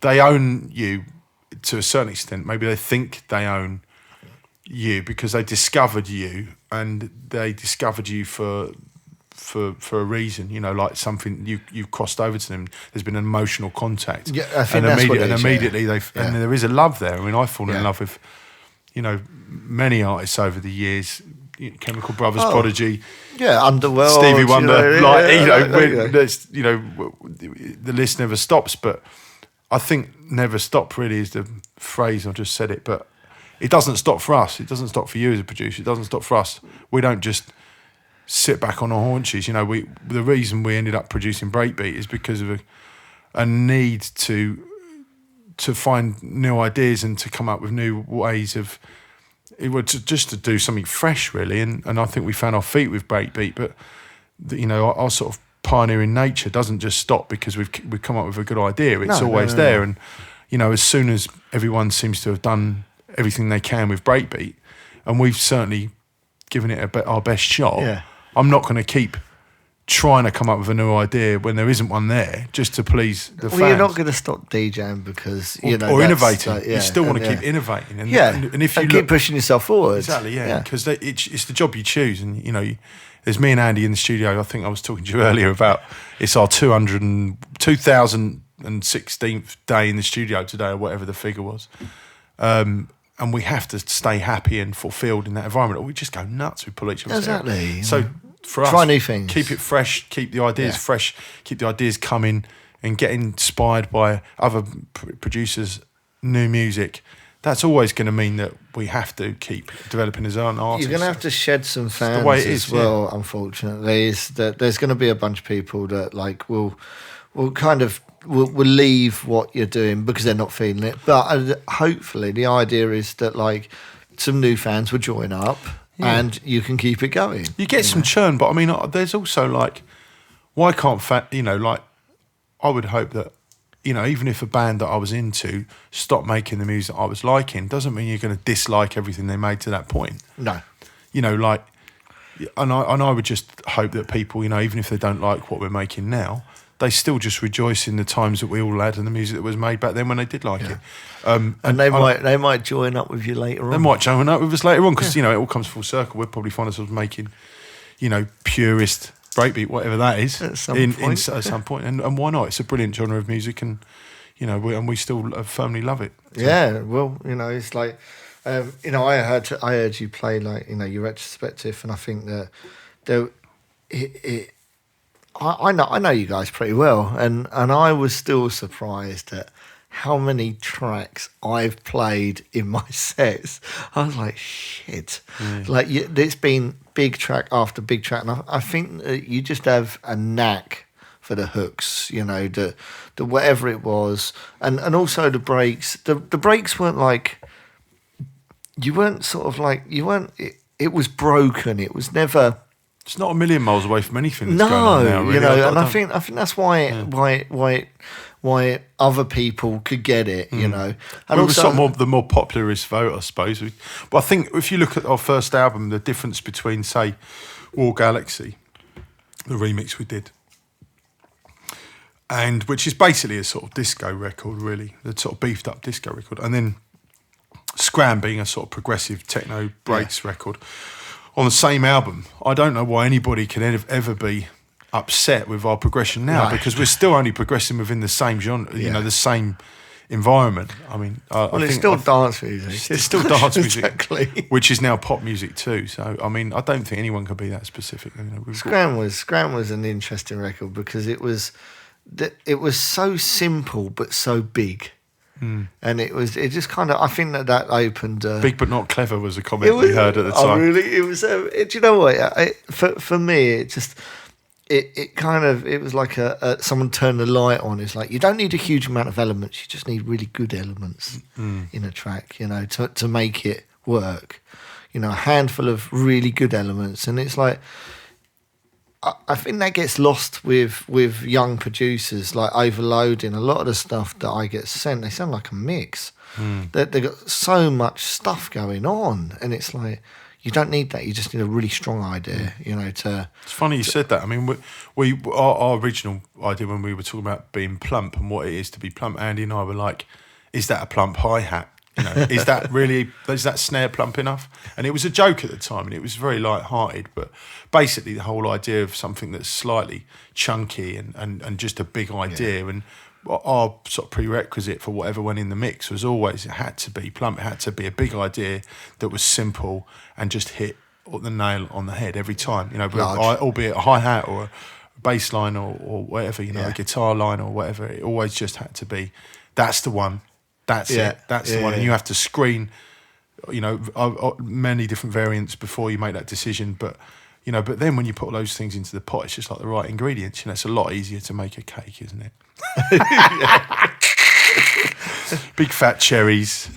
they own you to a certain extent. Maybe they think they own you because they discovered you, and they discovered you for a reason, you know, like something you've crossed over to them. There's been an emotional contact. Yeah, I think that's what it is. And immediately and there is a love there. I mean, I've fallen in love with, you know, many artists over the years. Chemical Brothers, Prodigy, Underworld, Stevie Wonder, you know, the list never stops. But I think "never stop" really is the phrase. I've just said it, but it doesn't stop for us. It doesn't stop for you as a producer. It doesn't stop for us. We don't just sit back on our haunches. You know, the reason we ended up producing Breakbeat is because of a need to find new ideas and to come up with new ways of. It was just to do something fresh, really, and I think we found our feet with Breakbeat. But you know, our sort of pioneering nature doesn't just stop because we've come up with a good idea. It's always there, and you know, as soon as everyone seems to have done everything they can with Breakbeat, and we've certainly given it our best shot. Yeah. I'm not going to keep trying to come up with a new idea when there isn't one there just to please the fans. Well, you're not going to stop DJing because, you know... Or innovating. You still want to keep innovating. And if you keep pushing yourself forward. Exactly, because it's the job you choose. And, you know, there's me and Andy in the studio. I think I was talking to you earlier about it's our 2016th day in the studio today, or whatever the figure was. And we have to stay happy and fulfilled in that environment, or we just go nuts. We pull each other's hair. Exactly. So... For us, try new things. Keep it fresh. Keep the ideas fresh. Keep the ideas coming. and get inspired by other producers, new music, that's always going to mean that we have to keep developing as an artist. You're going to have to shed some fans the way it is, as well, unfortunately. Is that there's going to be a bunch of people that like will leave what you're doing because they're not feeling it. But hopefully the idea is that like some new fans will join up and you can keep it going. You get some churn, but I mean, there's also like, why can't I would hope that, even if a band that I was into stopped making the music I was liking, doesn't mean you're going to dislike everything they made to that point. No. And I would just hope that people, even if they don't like what we're making now, they still just rejoice in the times that we all had and the music that was made back then when they did like it. And they might join up with you later on. They might join up with us later on because, it all comes full circle. We'll probably find ourselves making, purist breakbeat, whatever that is, at some point. And why not? It's a brilliant genre of music, and we still firmly love it. So. Yeah, well, it's like, I heard you play like your retrospective, and I think that I know you guys pretty well, and I was still surprised at how many tracks I've played in my sets. I was like, shit. Like, there's been big track after big track. And I think that you just have a knack for the hooks, the whatever it was. And also the breaks. The breaks weren't like, you weren't sort of like, it was broken. It was never... It's not a million miles away from anything that's going on now, really. I think that's why other people could get it, And also the more popularist vote, I suppose. But I think if you look at our first album, the difference between, say, War Galaxy, the remix we did, and which is basically a sort of disco record, really, the sort of beefed up disco record, and then Scram being a sort of progressive techno breaks record. On the same album, I don't know why anybody can ever be upset with our progression now, because we're still only progressing within the same genre, the same environment. I mean, it's still dance music. It's still dance music, exactly. Which is now pop music too. So, I mean, I don't think anyone can be that specific. Scram was an interesting record because it was so simple but so big. And it just kind of, I think that opened... Big but not clever was a comment we heard at the time. Oh, really? It was, do you know what? For me, it just, it kind of, it was like someone turned the light on. It's like, you don't need a huge amount of elements. You just need really good elements in a track, to make it work. A handful of really good elements. And it's like... I think that gets lost with young producers, like overloading a lot of the stuff that I get sent. They sound like a mix. They got so much stuff going on, and it's like you don't need that. You just need a really strong idea, to. It's funny you said that. I mean, our original idea when we were talking about being plump and what it is to be plump, Andy and I were like, "Is that a plump hi-hat? Is that snare plump enough?" And it was a joke at the time, and it was very light-hearted, but basically the whole idea of something that's slightly chunky and just a big idea, and our sort of prerequisite for whatever went in the mix was always it had to be plump, it had to be a big idea that was simple and just hit the nail on the head every time, albeit a hi-hat or a bass line or whatever, a guitar line or whatever, it always just had to be, that's the one. That's it. That's the one. And you have to screen, many different variants before you make that decision. But, but then when you put all those things into the pot, it's just like the right ingredients. It's a lot easier to make a cake, isn't it? Big fat cherries.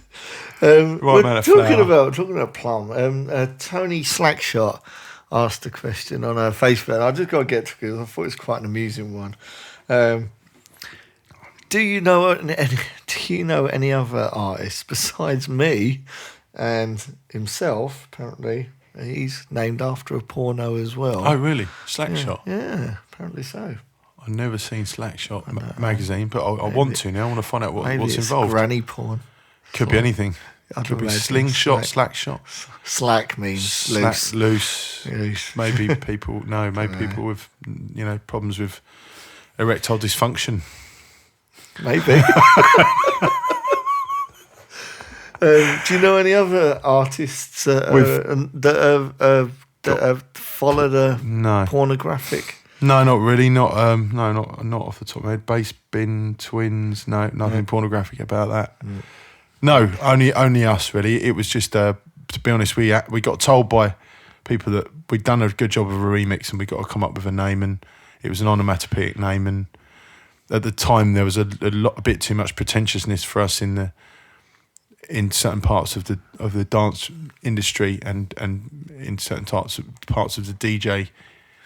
Talking about plum. Tony Slackshot asked a question on our Facebook. I just got to get to it because I thought it was quite an amusing one. Do you know any other artists besides me and himself? Apparently, he's named after a porno as well. Oh, really? Slackshot? Yeah, apparently so. I've never seen Slackshot magazine, but I want to now. I want to find out what's involved. Granny porn. Could be anything. Could be slingshot, slackshot. Slack means loose. Maybe people people with problems with erectile dysfunction. Maybe. Do you know any other artists that have followed a pornographic No, not really. Not off the top of my head. Bass Bin Twins. No, nothing pornographic about that. No, only us really. It was just to be honest, we got told by people that we'd done a good job of a remix and we got to come up with a name, and it was an onomatopoeic name, and at the time there was a bit too much pretentiousness for us in certain parts of the dance industry and in certain parts of the DJ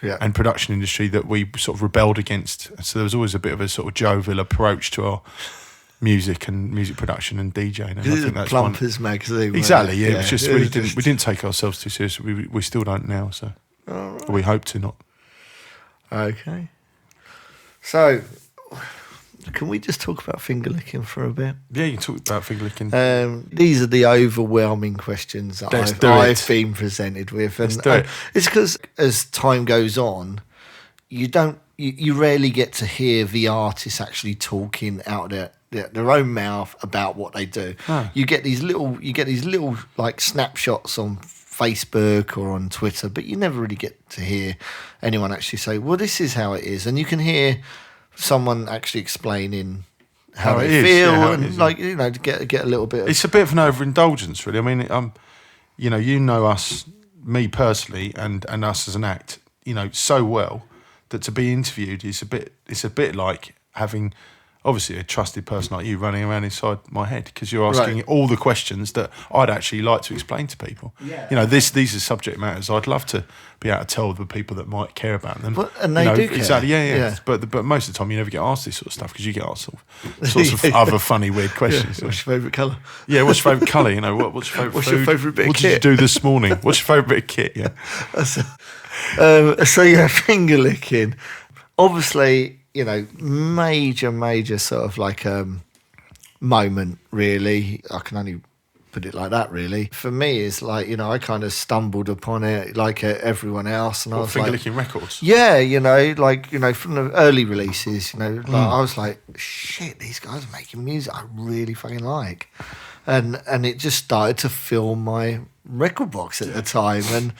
and production industry that we sort of rebelled against. So there was always a bit of a sort of jovial approach to our music and music production and DJing. And I think that's Plumpers magazine. Exactly. Yeah, it was just we didn't take ourselves too seriously. We still don't now. So we hope to not. Okay. So, can we just talk about finger licking for a bit? Yeah, you can talk about finger licking. These are the overwhelming questions that I've been presented with. And it's because as time goes on, you rarely get to hear the artists actually talking out their own mouth about what they do. You get these little like snapshots on Facebook or on Twitter, but you never really get to hear anyone actually say, well, this is how it is. And you can hear someone actually explaining how they feel, to get a little bit of... It's a bit of an overindulgence, really. I mean, you know us, me personally, and us as an act, so well that to be interviewed is it's a bit like having obviously a trusted person like you running around inside my head, because you're asking all the questions that I'd actually like to explain to people. Yeah. These are subject matters I'd love to be able to tell the people that might care about them. And they do care. Exactly, yeah. But most of the time you never get asked this sort of stuff because you get asked sorts of other funny, weird questions. What's your favourite colour? Yeah, what's your favourite colour? What's your favourite food? What's your favourite bit of kit? What did you do this morning? What's your favourite bit of kit? Yeah. So yeah, finger licking. Obviously, major sort of like moment, really. I can only put it like that, really. For me, it's like, I kind of stumbled upon it like everyone else. And I was finger licking records? Yeah, from the early releases, I was like, shit, these guys are making music I really fucking like. And it just started to fill my record box at the time.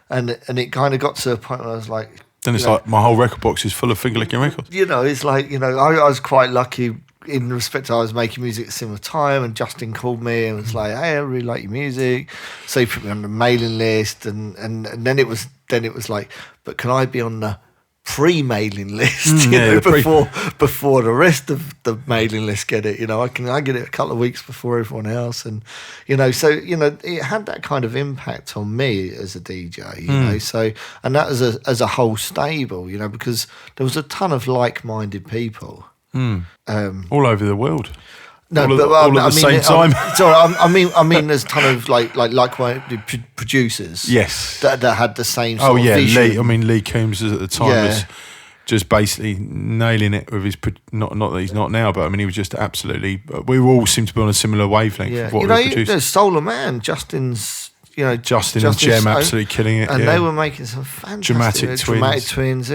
And it kind of got to a point where I was like... Then it's like my whole record box is full of finger licking records. It's like, I was quite lucky in respect to I was making music at a similar time, and Justin called me and was like, hey, I really like your music. So he put me on the mailing list, and then it was like, but can I be on the pre-mailing list, before the rest of the mailing list get it, I get it a couple of weeks before everyone else, and so it had that kind of impact on me as a DJ, so, and that as a whole stable, because there was a ton of like-minded people all over the world. No, all at the same time. Sorry, I mean, there's a ton of like-minded producers. Yes, that had the same sort of vision. Lee Coombs at the time was just basically nailing it with his. Not that he's not now, but he was just absolutely. We all seem to be on a similar wavelength. Of what we were producing. There's Solar Man, Justin's. Justin and Jem absolutely killing it, and they were making some fantastic dramatic twins.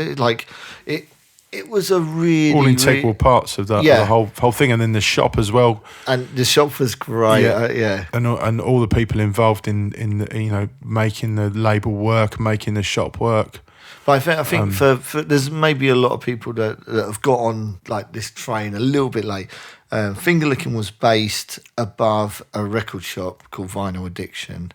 It was a really all integral parts of that the whole thing, and then the shop as well. And the shop was great, and all the people involved in making the label work, making the shop work. But I think for there's maybe a lot of people that have got on like this train a little bit late. Finger licking was based above a record shop called Vinyl Addiction,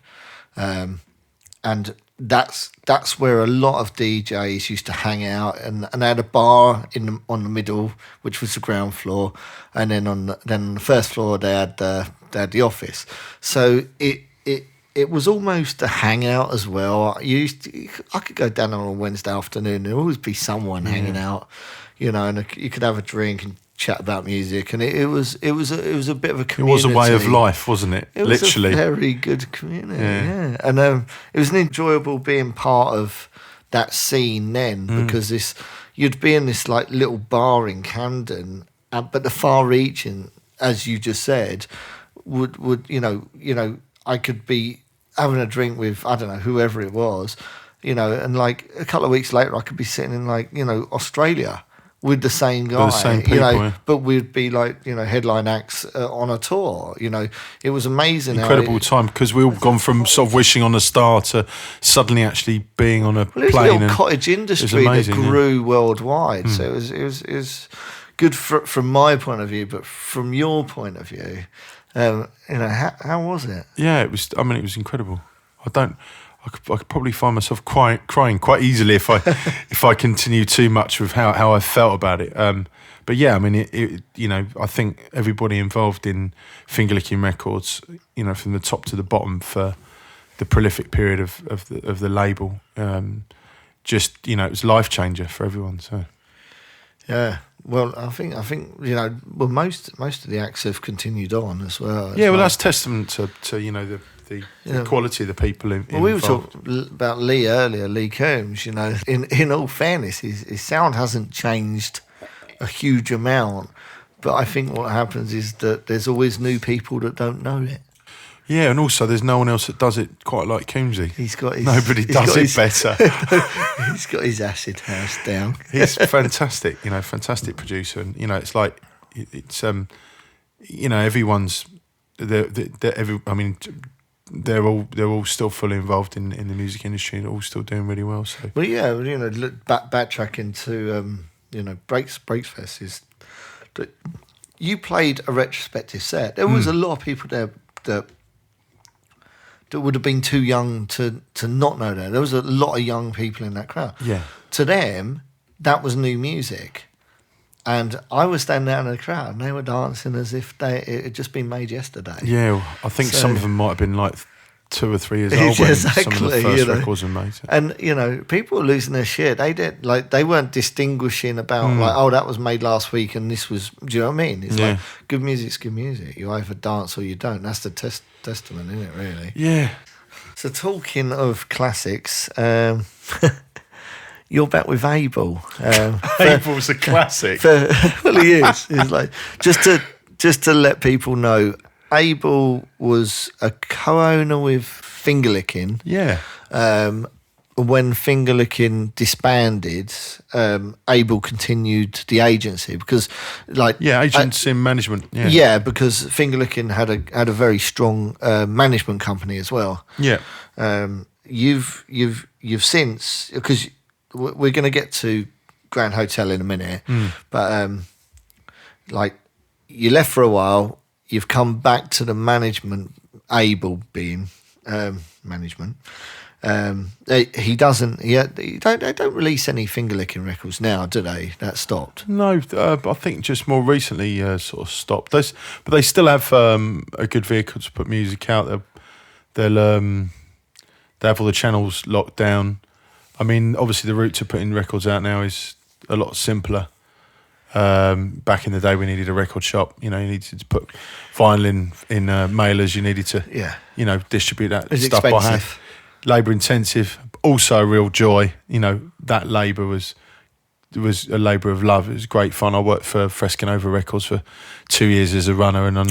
and that's where a lot of DJs used to hang out, and they had a bar on the middle, which was the ground floor, and then on the first floor they had the office. So it was almost a hangout as well. I could go down on a Wednesday afternoon, there'd always be someone hanging out, and you could have a drink and chat about music, and it was a bit of a community. It was a way of life, wasn't it? It was literally a very good community, and it was an enjoyable being part of that scene then, because you'd be in this like little bar in Camden, but the far reaching, as you just said, would I could be having a drink with, I don't know, whoever it was, and like a couple of weeks later I could be sitting in like Australia with the same guy, the same people, you know, yeah. but we'd be like, you know, headline acts on a tour. You know, it was amazing. Incredible time, because we all gone from sort of wishing on a star to suddenly actually being on a Well, it was plane. a little cottage industry that grew worldwide. So it was good from my point of view, but from your point of view, you know, how was it? Yeah, it was. I mean, it was incredible. I could probably find myself crying quite easily if I continue too much with how I felt about it. But yeah, I mean, it you know, I think everybody involved in Finger Licking Records, you know, from the top to the bottom for the prolific period of the label, just, you know, it was a life changer for everyone. So yeah. Well, I think you know, well, most of the acts have continued on as well. Yeah, well, that's testament to you know the quality of the people involved. Well, we were talking about Lee earlier, Lee Combs. You know, in all fairness, his sound hasn't changed a huge amount, but I think what happens is that there's always new people that don't know it. Yeah, and also there's no one else that does it quite like Combsy. Nobody does it better. He's got his acid house down. He's fantastic, you know, fantastic producer, and you know, it's like it's you know, everyone's I mean, they're all still fully involved in the music industry and all still doing really well. So well, yeah, you know, backtracking to you know, Breaks Fest is that you played a retrospective set. There was a lot of people there that would have been too young to not know that. There was a lot of young people in that crowd. Yeah. To them, that was new music. And I was standing out in the crowd and they were dancing as if it had just been made yesterday. Yeah, well, I think some of them might have been like 2 or 3 years old when some of the first records were made. And, you know, people were losing their shit. They weren't distinguishing about like, oh, that was made last week and this was, do you know what I mean? It's like, good music's good music. You either dance or you don't. That's the testament, isn't it, really? Yeah. So talking of classics, you're back with Abel. Abel's a classic. Well, he is. He's like, just to let people know, Abel was a co-owner with Finger Licking. Yeah. When Finger Licking disbanded, Abel continued the agency because, like, agents in management. Yeah. Yeah, because Finger Licking had a very strong management company as well. Yeah. You've since, because we're going to get to Grand Hotel in a minute, but like, you left for a while. You've come back to the management, Abel being management. They don't release any Finger Licking records now, do they? That stopped. No, I think just more recently sort of stopped. But they still have a good vehicle to put music out. They have all the channels locked down. I mean, obviously the route to putting records out now is a lot simpler. Back in the day, we needed a record shop. You know, you needed to put vinyl in mailers. You needed to, you know, distribute that stuff by hand. Labour intensive, also a real joy. You know, that labour was a labour of love. It was great fun. I worked for Frescanova Records for 2 years as a runner, and I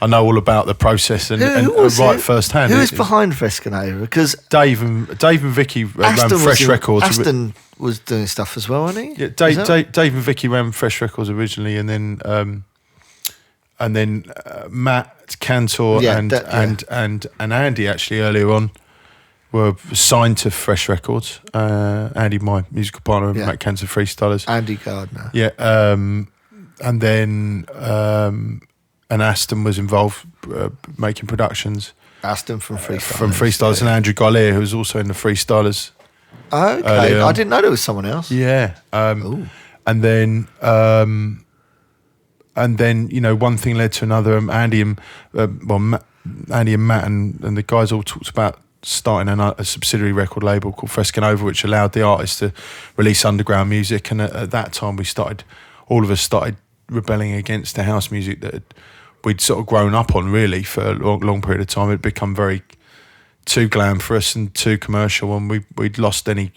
know all about the process and right first hand. Who was behind Frescanova? Because Dave and Vicky ran Fresh Records. Aston was doing stuff as well, wasn't he? Yeah, Dave and Vicky ran Fresh Records originally, and then Matt Cantor and Andy actually earlier on were signed to Fresh Records. Andy, my musical partner, and Matt Cantor, Freestylers. Andy Gardner. Yeah, and then and Aston was involved making productions. Aston from Freestylers. From Freestylers, and Andrew Gallier, who was also in the Freestylers. Okay, I didn't know there was someone else. Yeah, and then you know, one thing led to another. Andy and Matt and the guys all talked about starting a subsidiary record label called Frescanova, which allowed the artists to release underground music. And at that time, all of us started rebelling against the house music that we'd sort of grown up on, really, for a long period of time. It'd become very too glam for us and too commercial, and we'd lost any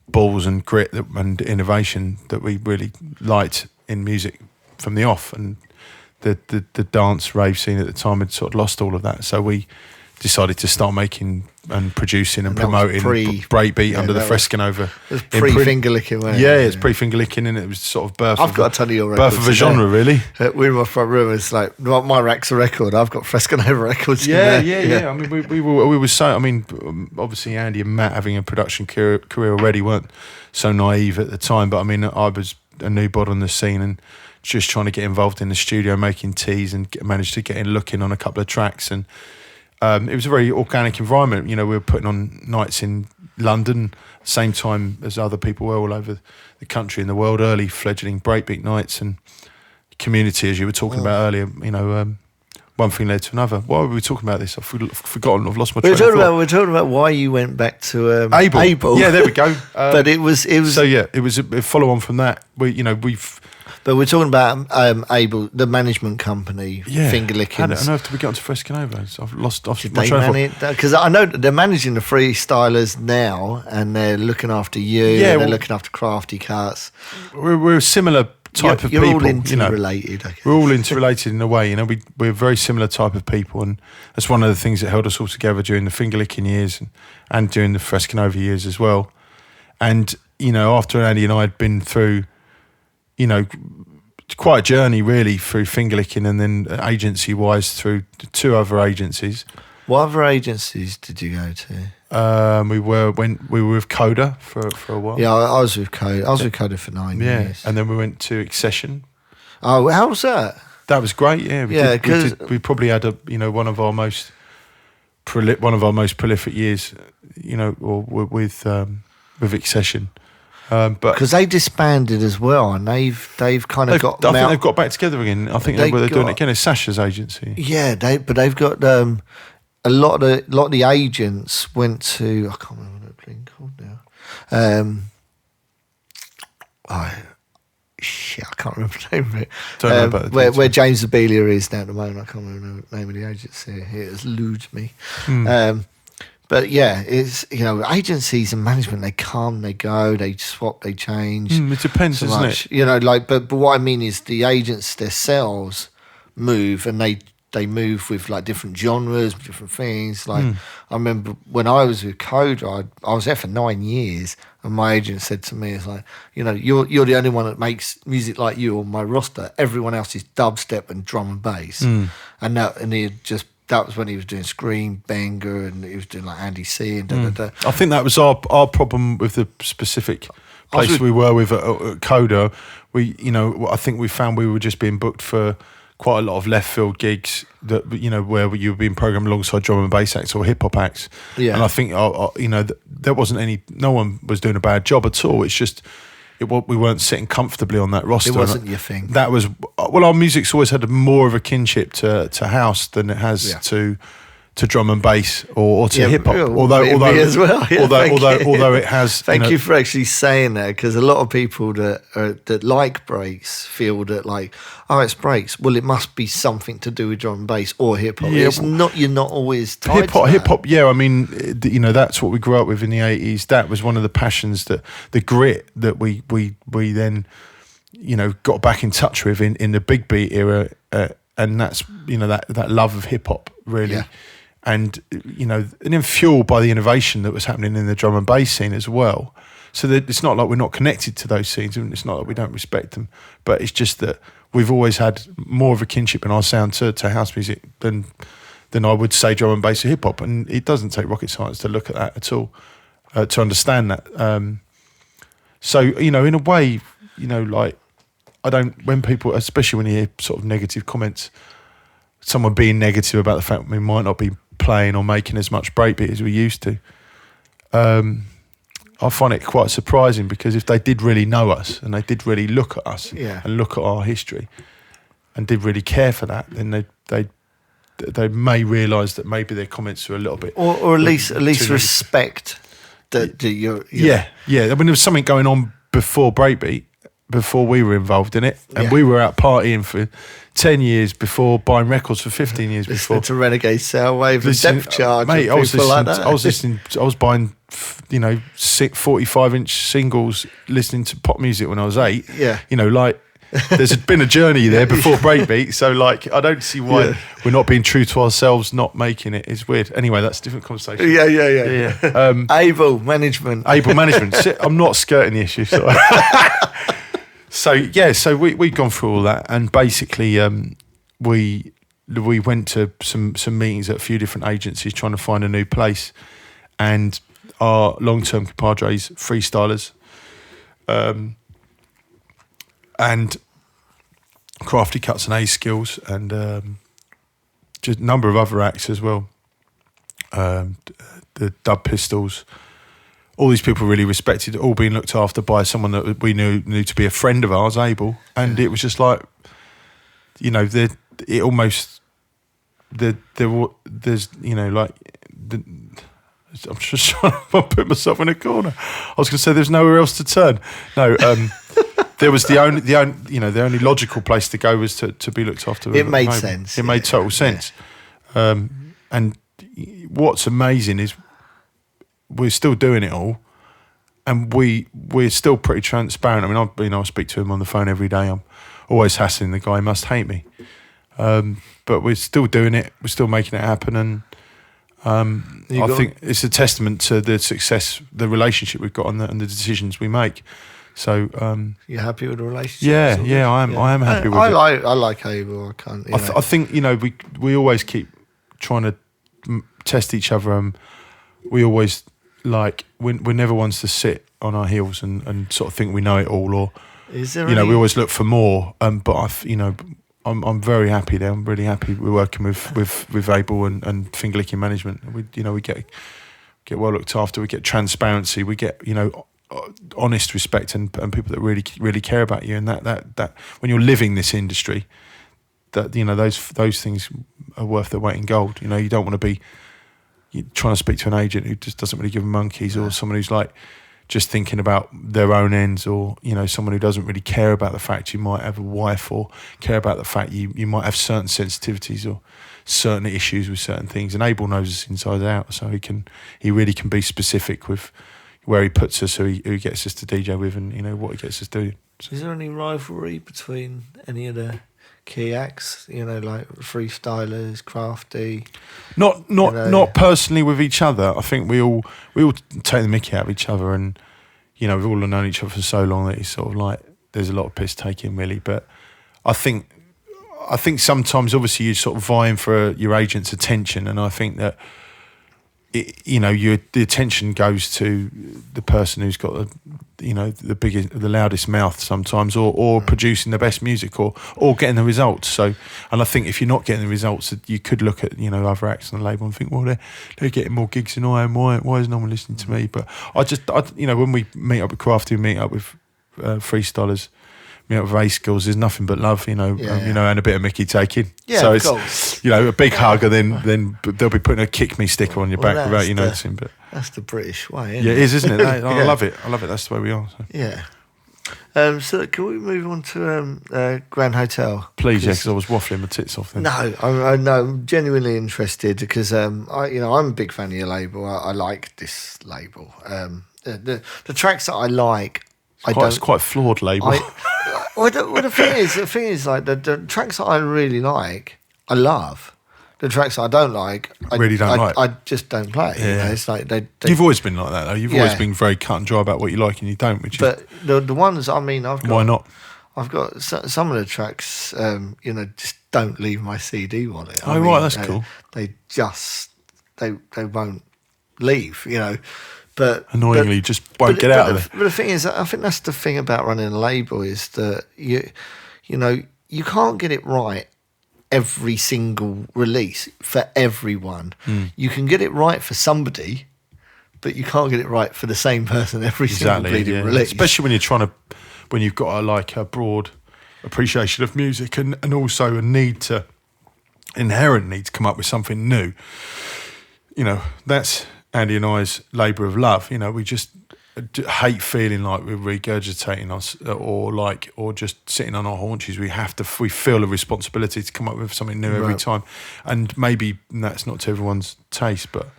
balls and grit and innovation that we really liked in music from the off. And the dance rave scene at the time had sort of lost all of that. So we decided to start making and producing and promoting breakbeat under the Frescanova. It was pre-finger licking, wasn't it? Yeah, it's pre-finger licking, and it was sort of birth. I've got a ton of your records. Birth of a genre, really. We're in my front room. It's like my rack's a record. I've got Frescanova records. Yeah. I mean, we were so. I mean, obviously Andy and Matt, having a production career already, weren't so naive at the time. But I mean, I was a new bod on the scene and just trying to get involved in the studio, making teas, and managed to get in looking on a couple of tracks. And it was a very organic environment. You know, we were putting on nights in London, same time as other people were all over the country and the world, early fledgling breakbeat nights and community, as you were talking about earlier. You know, one thing led to another. Why were we talking about this? I've forgotten. I've lost my train of thought. We're talking about why you went back to Able. Yeah, there we go. But it was. So yeah, it was a follow on from that. But we're talking about Able, the management company, finger licking. How on earth did we get onto Frescanova? So I've lost my train of thought. Because I know they're managing the freestylers now, and they're looking after you. Yeah, and they're looking after Crafty Cuts. We're a similar type of people. You're all interrelated. I guess. We're all interrelated in a way. You know, we're a very similar type of people, and that's one of the things that held us all together during the finger licking years and during the Frescanova years as well. And you know, after Andy and I had been through, you know, quite a journey really through finger licking, and then agency wise through 2 other agencies. What other agencies did you go to? We were with Coda for a while. Yeah, I was with Coda. I was with Coda for 9 years. And then we went to Accession. Oh, how was that? That was great. Yeah, we probably had one of our most prolific years. You know, or with Accession. But because they disbanded as well, and they've kind of got. I think they've got back together again. I think they're doing it again. It's Sasha's agency. Yeah, they've got a lot of the agents went to. I can't remember what it's been called now. I can't remember the name of it. Don't know about it. Where James Abelia is now at the moment. I can't remember the name of the agency. It has eludes me. But yeah, it's, you know, agencies and management, they come, they go, they swap, they change. It depends, doesn't it? You know, like, but what I mean is the agents themselves move, and they move with like different genres, different things. Like I remember when I was with Coda, I was there for 9 years, and my agent said to me, "It's like, you know, you're the only one that makes music like you on my roster. Everyone else is dubstep and drum and bass." And he just. That was when he was doing Scream, Banger, and he was doing like Andy C and da. I think that was our problem with the specific place we were with at Coda. I think we found we were just being booked for quite a lot of left field gigs that, you know, where you were being programmed alongside drum and bass acts or hip hop acts. Yeah. And I think there wasn't no one was doing a bad job at all. It's just. We weren't sitting comfortably on that roster. It wasn't your thing. That was our music's always had more of a kinship to house than it has to drum and bass or to hip hop. Although it has. Thank you for actually saying that, because a lot of people that like breaks feel that like, oh, it's breaks. Well, it must be something to do with drum and bass or hip hop. It's not. You're not always tied to that. Hip hop. Yeah, I mean, you know, that's what we grew up with in the 80s. That was one of the passions, that the grit that we then, you know, got back in touch with in the big beat era, and that's, you know, that love of hip hop really. Yeah. And, you know, and then fueled by the innovation that was happening in the drum and bass scene as well. So that it's not like we're not connected to those scenes, and it's not like we don't respect them, but it's just that we've always had more of a kinship in our sound to house music than I would say drum and bass or hip hop. And it doesn't take rocket science to look at that at all, to understand that. So, you know, in a way, you know, like, when people, especially when you hear sort of negative comments, someone being negative about the fact we might not be playing or making as much breakbeat as we used to, I find it quite surprising, because if they did really know us and they did really look at us and look at our history and did really care for that, then they may realise that maybe their comments are a little bit, or at least respect that you're. Yeah. I mean, there was something going on before breakbeat, before we were involved in it, and we were out partying for 10 years before, buying records for 15 years before. To Renegade Soundwave and Depth Charge, mate. I was buying, you know, 45-inch singles, listening to pop music when I was 8. Yeah, you know, like, there's been a journey there before Breakbeat. So like, I don't see why we're not being true to ourselves, not making it. It's weird. Anyway, that's a different conversation. Yeah. Able management. I'm not skirting the issue. So we've gone through all that, and basically we went to some meetings at a few different agencies trying to find a new place, and our long-term compadres, freestylers, and Crafty Cuts and Ace Skills, and just a number of other acts as well. The Dub Pistols, all these people really respected, all being looked after by someone that we knew to be a friend of ours, Abel. And it was just like, you know, there's, you know, like, I'm just trying to put myself in a corner. I was going to say there's nowhere else to turn. No, there was the only logical place to go was to be looked after. It made sense. It made total sense. And what's amazing is we're still doing it all, and we're still pretty transparent. I mean, I speak to him on the phone every day. I'm always hassling the guy. He must hate me, but we're still doing it. We're still making it happen, and I think it's a testament to the success, the relationship we've got, and the decisions we make. So you're happy with the relationship? Yeah, I am happy with it. I like Abel. I can't. I think, you know, we always keep trying to test each other. We always we're never ones to sit on our heels and sort of think we know it all, or we always look for more. But I'm very happy there. I'm really happy we're working with Abel and Finger Licking Management. We get well looked after. We get transparency. We get, you know, honest respect and people that really really care about you. And that when you're living this industry, that, you know, those things are worth their weight in gold. You know, you don't want to be trying to speak to an agent who just doesn't really give a monkeys, or someone who's like just thinking about their own ends, or, you know, someone who doesn't really care about the fact you might have a wife, or care about the fact you might have certain sensitivities or certain issues with certain things. And Abel knows us inside out, so he really can be specific with where he puts us, who he gets us to DJ with, and, you know, what he gets us doing. So. Is there any rivalry between any of the key acts, you know, like freestylers, Crafty? Not personally with each other. I think we all take the mickey out of each other, and, you know, we've all known each other for so long that it's sort of like there's a lot of piss taking, really. But I think sometimes, obviously, you're sort of vying for your agent's attention, and I think that the attention goes to the person who's got the biggest, the loudest mouth sometimes, or producing the best music, or getting the results. So, and I think if you're not getting the results, you could look at, you know, other acts on the label and think, well, they're getting more gigs than I am. Why is no one listening to me? But I when we meet up with Crafty, we meet up with freestylers, meet up with Ace Skills, there's nothing but love, you know, and a bit of mickey taking. Yeah, so of it's course. You know, a big hug, and then they'll be putting a kick me sticker on your back without you noticing. But that's the British way, isn't it? It is, isn't it? I love it. That's the way we are. So. Yeah. So can we move on to Grand Hotel? Please, because I was waffling my tits off then. No, I'm genuinely interested because I'm a big fan of your label. I like this label. The tracks that I like, It's quite a flawed label. The thing is, like the tracks that I really like, I love. The tracks that I don't like, I just don't play. Yeah. You know? It's like they You've always been like that, though. You've always been very cut and dry about what you like and you don't. But the ones, I mean, I've got. Why not? I've got some of the tracks, just don't leave my CD wallet. Right, that's cool. They just they won't leave, you know. But annoyingly, just won't get out of it. But the thing is, I think that's the thing about running a label, is that you can't get it right every single release for everyone. You can get it right for somebody, but you can't get it right for the same person every single bleeding release. Especially when you've got a broad appreciation of music and also a inherent need to come up with something new. You know, that's Andy and I's labour of love. You know, we just hate feeling like we're regurgitating us or just sitting on our haunches. We feel a responsibility to come up with something new every time. And maybe that's not to everyone's taste, but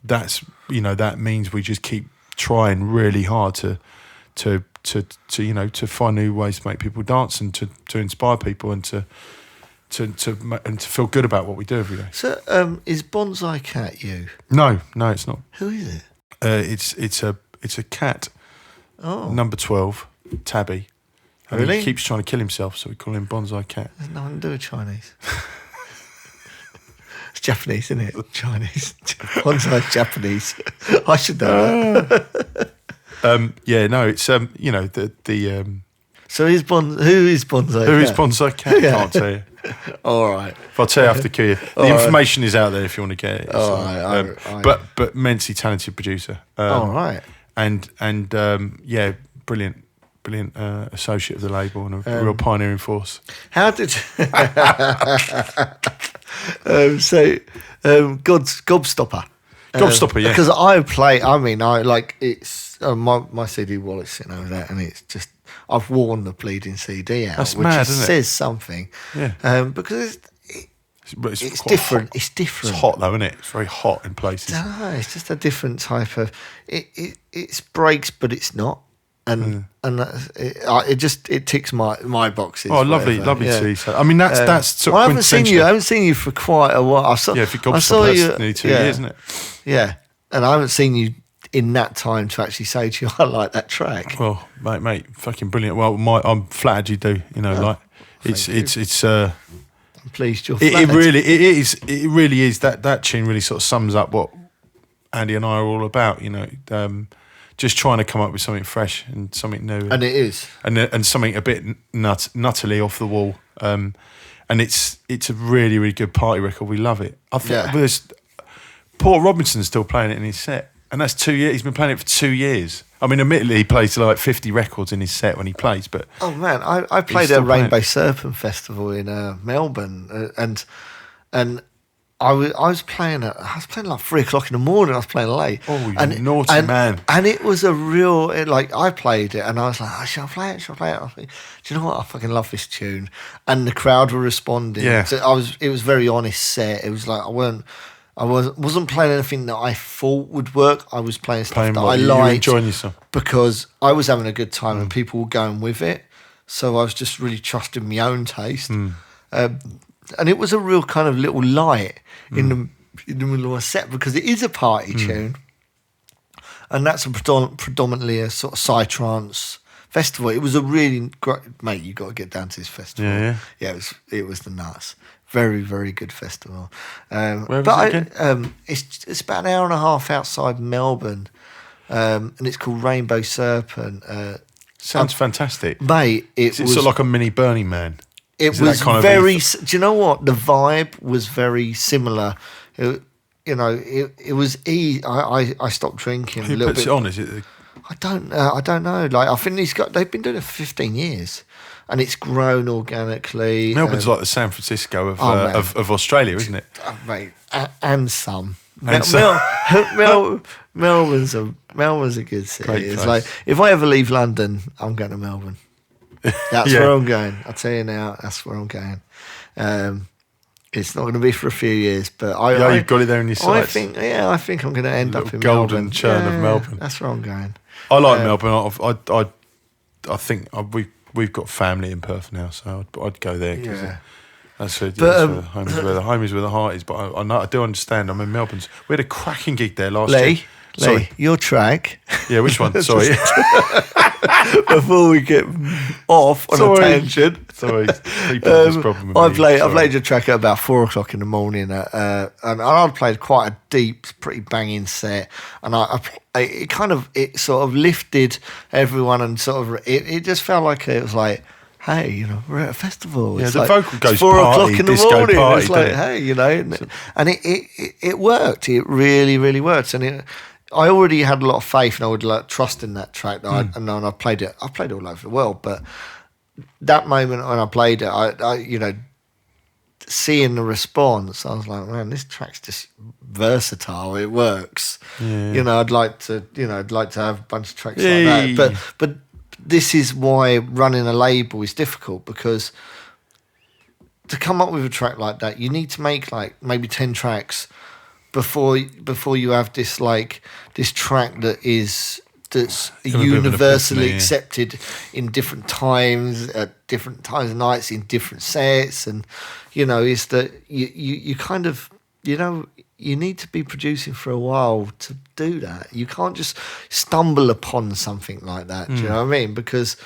that means we just keep trying really hard to to find new ways to make people dance and to inspire people and to feel good about what we do every day. So, is Bonsai Cat you? No, it's not. Who is it? It's a cat. Oh, Number 12, Tabby. And Really? he keeps trying to kill himself, so we call him Bonsai Cat. there's nothing to do with Chinese. It's Japanese, isn't it? Chinese. Bonsai's Japanese. I should know that. It's So who is Bonsai who is Cat? Bonsai Cat? Yeah. Can't tell you. All right. If I tell you, I have to kill you. The All right. information is out there if you want to get it. All right. But immensely talented producer. All right. And brilliant associate of the label and a real pioneering force. How did Gobstopper? Gobstopper, yeah. Because it's my CD wallet's sitting over there, and it's just I've worn the bleeding CD out, That's which mad, isn't it? says something. Yeah. Because it's quite different. hot. It's different. It's hot though, isn't it? It's very hot in places. No, it's just a different type of. It's breaks, but it's not. And it ticks my boxes. Oh, lovely whatever. to see. So, I mean, that's sort of I haven't seen you for quite a while. if you Gobstopper, that's nearly 2 years, isn't it? Yeah, and I haven't seen you in that time to actually say to you, I like that track. Well, mate, fucking brilliant. Well, I'm flattered you do. I'm pleased you're It flattered. really is. That tune really sort of sums up what Andy and I are all about. Just trying to come up with something fresh and something new, And it is, and something a bit nuttily off the wall. And it's a really, really good party record. We love it. I think Paul Robinson's still playing it in his set, and that's 2 years. He's been playing it for 2 years. I mean, admittedly, he plays like 50 records in his set when he plays, but oh man, I played at Rainbow Serpent Festival in Melbourne, and I was playing like 3:00 in the morning. I was playing late. Oh, you naughty man! And it was a real I played it, and I was like, oh, "Shall I play it? Shall I play it?" I was like, do you know what? I fucking love this tune, and the crowd were responding. Yeah. So it was very honest set. It was like I wasn't playing anything that I thought would work. I was playing stuff that I liked. You were enjoying yourself because I was having a good time and people were going with it. So I was just really trusting my own taste. And it was a real kind of little light in the middle of a set because it is a party tune. And that's predominantly a sort of psytrance festival. It was a really great... Mate, you got to get down to this festival. Yeah. It was the nuts. Very, very good festival. Where was it again? It's about an hour and a half outside Melbourne, and it's called Rainbow Serpent. Sounds fantastic, mate. It's sort of like a mini Burning Man. It was very. Do you know what? The vibe was very similar. It was. I stopped drinking. Who a little puts bit. it on? Is it? I don't know. Like I think they've been doing it for 15 years. And it's grown organically. Melbourne's like the San Francisco of Australia, isn't it? Mate, and some. Melbourne's a good city. Great It's place. like if I ever leave London, I'm going to Melbourne. That's where I'm going. I'll tell you now. That's where I'm going. It's not going to be for a few years, but you've got it there in your sights. I think I'm going to end up in golden Melbourne. churn of Melbourne. That's where I'm going. I like Melbourne. I think we've got family in Perth now, so I'd go there because that's where the home is where the heart is. But I do understand. I mean, Melbourne's. We had a cracking gig there last year. Lee, your track. Yeah, which one? Sorry. Before we get off on a tangent. Sorry. People have this problem with I me. played your track at about 4:00 in the morning, and I played quite a deep, pretty banging set, and it sort of lifted everyone, and sort of it just felt like it was like, hey, we're at a festival. Yeah, it's the like, vocal goes it's 4:00 in the disco morning. party, it's like, doesn't it? hey, and it worked. It really, really worked, and I already had a lot of faith, and I would trust in that track. And I played it. I played it all over the world, but that moment when I played it, I seeing the response, I was like, man, this track's just versatile. It works. Yeah. I'd like to have a bunch of tracks like that. But this is why running a label is difficult, because to come up with a track like that, you need to make like maybe 10 tracks before you have this track that is that's Equivalent of universally epiphany, yeah. accepted in different times, at different times of nights, in different sets, and is that you kind of you need to be producing for a while to do that. You can't just stumble upon something like that. Do you know what I mean? Because,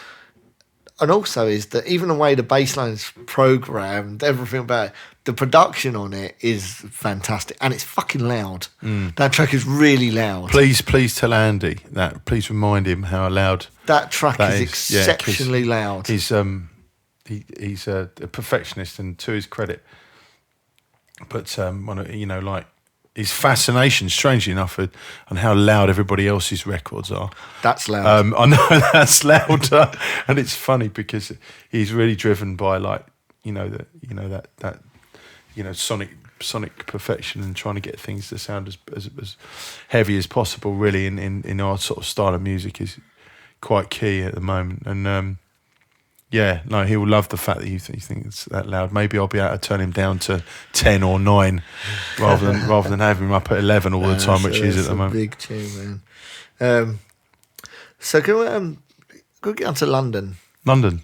and also is that even the way the bass line's programmed, everything about it, the production on it is fantastic, and it's fucking loud. That track is really loud. Please tell Andy that. Please remind him how loud that track that is exceptionally loud. He's he's a perfectionist, and to his credit, but his fascination, strangely enough, on how loud everybody else's records are. That's loud. I know that's loud, and it's funny because he's really driven by sonic perfection and trying to get things to sound as heavy as possible. Really, in our sort of style of music is quite key at the moment, and. He will love the fact that you think it's that loud. Maybe I'll be able to turn him down to 10 or 9 rather than having him up at 11 all the time, which he is at the moment. Big tune, man. So can we get on to London? London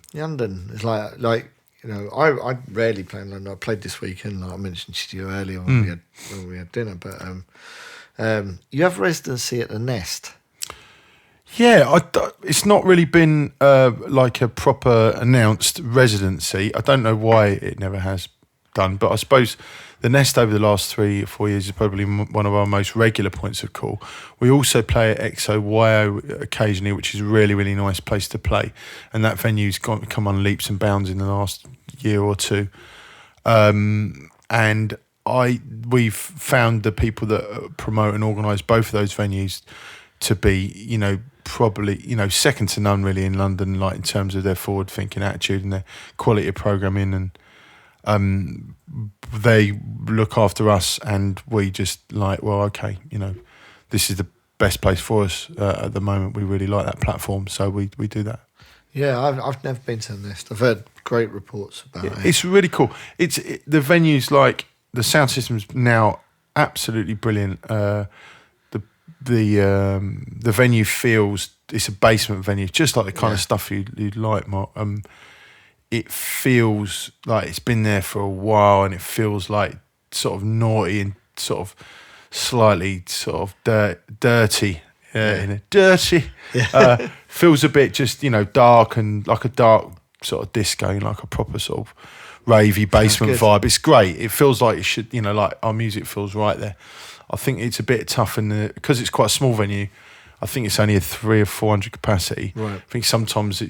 is like I rarely play in London. I played this weekend, like I mentioned to you earlier when we had dinner. But you have residency at the Nest. Yeah, it's not really been like a proper announced residency. I don't know why it never has done, but I suppose the Nest over the last 3 or 4 years is probably one of our most regular points of call. We also play at XOYO occasionally, which is a really, really nice place to play. And that venue's come on leaps and bounds in the last year or two. And we've found the people that promote and organise both of those venues to be, probably, second to none really in London, like in terms of their forward-thinking attitude and their quality of programming, and they look after us, and we just this is the best place for us at the moment. We really like that platform, so we do that. Yeah, I've never been to the Nest. I've heard great reports about it. It's really cool. The venue's like, the sound system's now absolutely brilliant. The venue feels, it's a basement venue, just like the kind of stuff you'd like, Mark. It feels like it's been there for a while, and it feels like sort of naughty and sort of slightly sort of dirty. Dirty. Yeah. Feels a bit just, dark, and like a dark sort of disco, like a proper sort of ravey basement vibe. It's great. It feels like it should, like our music feels right there. I think it's a bit tough because it's quite a small venue. I think it's only a 300 or 400 capacity. Right. I think sometimes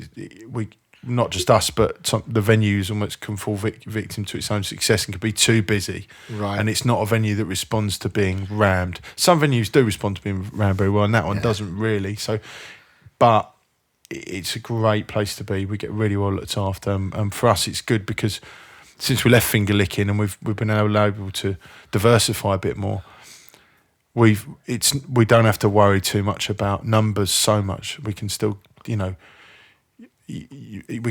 we, not just us, but the venues almost can fall victim to its own success and can be too busy. Right. And it's not a venue that responds to being rammed. Some venues do respond to being rammed very well, and that one doesn't really. So, but it's a great place to be. We get really well looked after, and for us, it's good because since we left finger licking and we've been able to diversify a bit more. We don't have to worry too much about numbers so much. We can still, we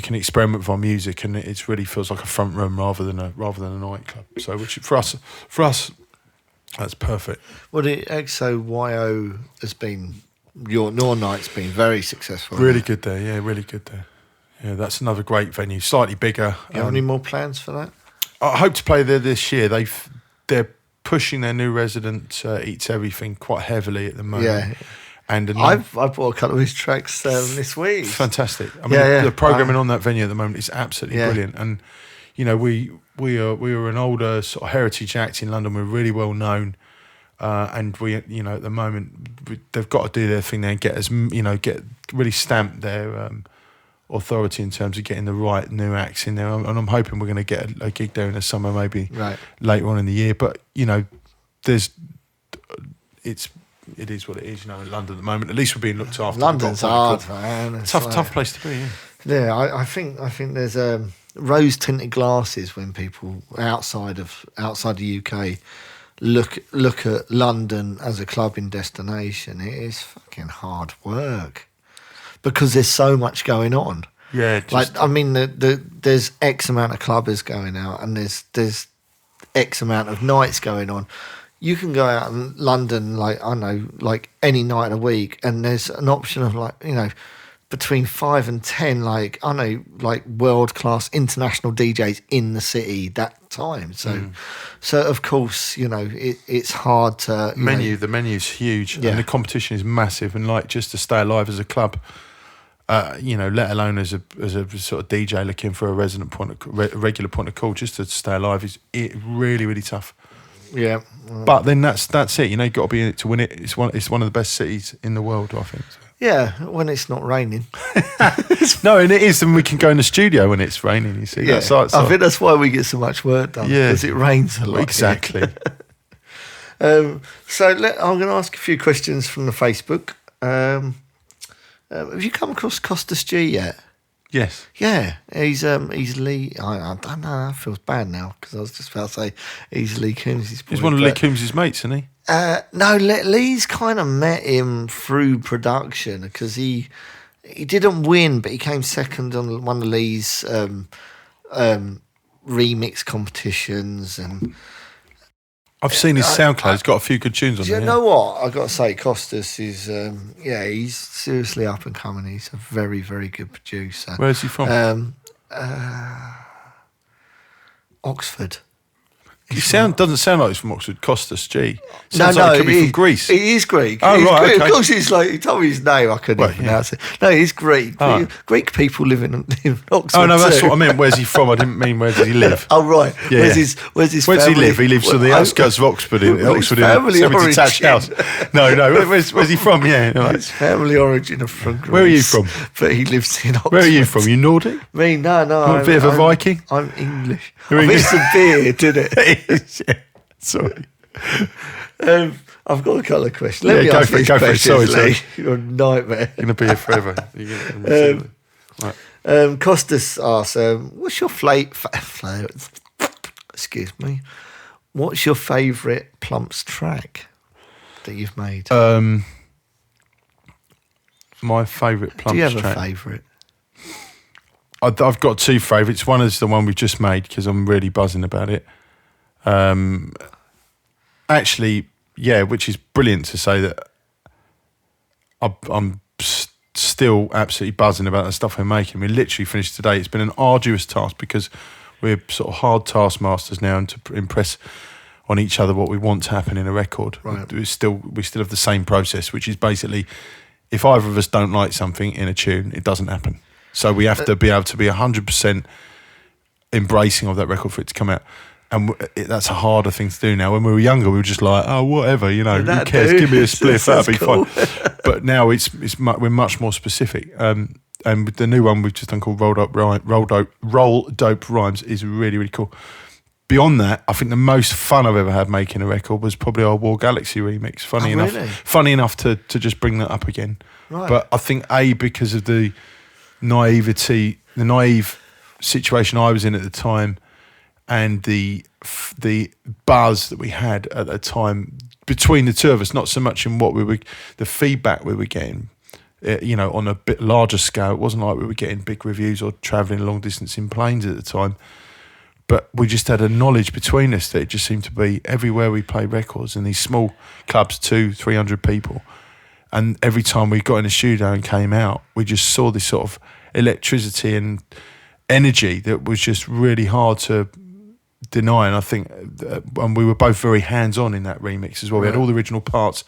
can experiment with our music, and it really feels like a front room rather than a nightclub. So, which for us, that's perfect. Well, the XOYO has been your night's been very successful. Really good there, yeah, really good there. Yeah, that's another great venue, slightly bigger. You have any more plans for that? I hope to play there this year. They're pushing their new resident Eats Everything quite heavily at the moment. Yeah. And I've bought a couple of his tracks this week. Fantastic. I mean, the programming on that venue at the moment is absolutely brilliant. And we are an older sort of heritage act in London. We're really well known, and we at the moment they've got to do their thing there and get really stamp their authority in terms of getting the right new acts in there, and I'm hoping we're going to get a gig there in the summer, maybe later on in the year. But it is what it is, in London at the moment. At least we're being looked after. London's hard, man. Tough place to be. Yeah, I think there's rose tinted glasses when people outside the UK look at London as a clubbing destination. It is fucking hard work. Because there's so much going on. Yeah. There's X amount of clubbers going out, and there's X amount of nights going on. you can go out in London, like, I know, like any night of the week, and there's an option of, like, you know, between 5 and 10, like, I know, like world-class international DJs in the city that time. So, of course, you know, it's hard to... The menu's huge, and the competition is massive, and, like, just to stay alive as a club, you know, let alone as a sort of DJ looking for a regular point of call, just to stay alive is really, really tough. Yeah. But then that's it. You know, you've got to be in it to win it. It's one of the best cities in the world, I think. So. Yeah, when it's not raining. No, and it is, and we can go in the studio when it's raining, you see. Yeah, I think that's why we get so much work done, because it rains a lot. Exactly. I'm going to ask a few questions from the Facebook. Have you come across Costas G yet? Yes. Yeah, he's Lee. I don't know. It feels bad now because I was just about to say he's Lee Coombs'. He's one of Lee Coombs' mates, isn't he? No, Lee's kind of met him through production because he didn't win, but he came second on one of Lee's remix competitions, and I've seen his SoundCloud. He's got a few good tunes on do there. You know what? I got to say, Costas is, he's seriously up and coming. He's a very, very good producer. Where's he from? Oxford. Doesn't sound like he's from Oxford. Costas G. Sounds like he could be from Greece. He is Greek. Oh, right, Greek. okay. Of course, he's like, he told me his name. I couldn't even pronounce it. No, he's Greek. Oh. Greek people live in Oxford. Oh no, that's too. what I meant. Where's he from? I didn't mean where does he live. Oh right. Yeah, where's his Where does he live? He lives on the outskirts of Oxford, in Oxford, in a semi-detached house. No. Where's he from? Yeah, no. His family origin are from Greece. Where are you from? But he lives in Oxford. Where are you from? You Nordic? Me? No. I'm a bit of a Viking. I'm English. You're I missed English. a beer, didn't it? Yeah. Sorry. I've got a couple of questions. Let me go ask for it. these Go for it. questions, Sorry. Lee. You're a nightmare. You're going to be here forever. Right. Costas asks, what's your excuse me. What's your favourite Plumps track that you've made? My favourite Plumps track. Do you have a favourite? I've got two favourites. One is the one we've just made because I'm really buzzing about it. Actually, yeah, which is brilliant to say that I'm still absolutely buzzing about the stuff we're making. We literally finished today. It's been an arduous task because we're sort of hard taskmasters now, and to impress on each other what we want to happen in a record. Right. We still have the same process, which is basically if either of us don't like something in a tune, it doesn't happen. So we have to be able to be 100% embracing of that record for it to come out. And that's a harder thing to do now. When we were younger, we were just like, oh, whatever, you know, who cares? Give me a spliff, that'll be cool. fine. But now we're much more specific. And with the new one we've just done called Roll Dope Rhymes is really, really cool. Beyond that, I think the most fun I've ever had making a record was probably our War Galaxy remix. Funny enough to just bring that up again. Right. But I think because of the naive situation I was in at the time, and the buzz that we had at the time between the two of us, not so much in the feedback we were getting, on a bit larger scale. It wasn't like we were getting big reviews or travelling long distance in planes at the time, but we just had a knowledge between us that it just seemed to be everywhere we played records in these small clubs, 200-300 people. And every time we got in the studio and came out, we just saw this sort of electricity and energy that was just really hard to deny. And I think and we were both very hands-on in that remix as well. We had all the original parts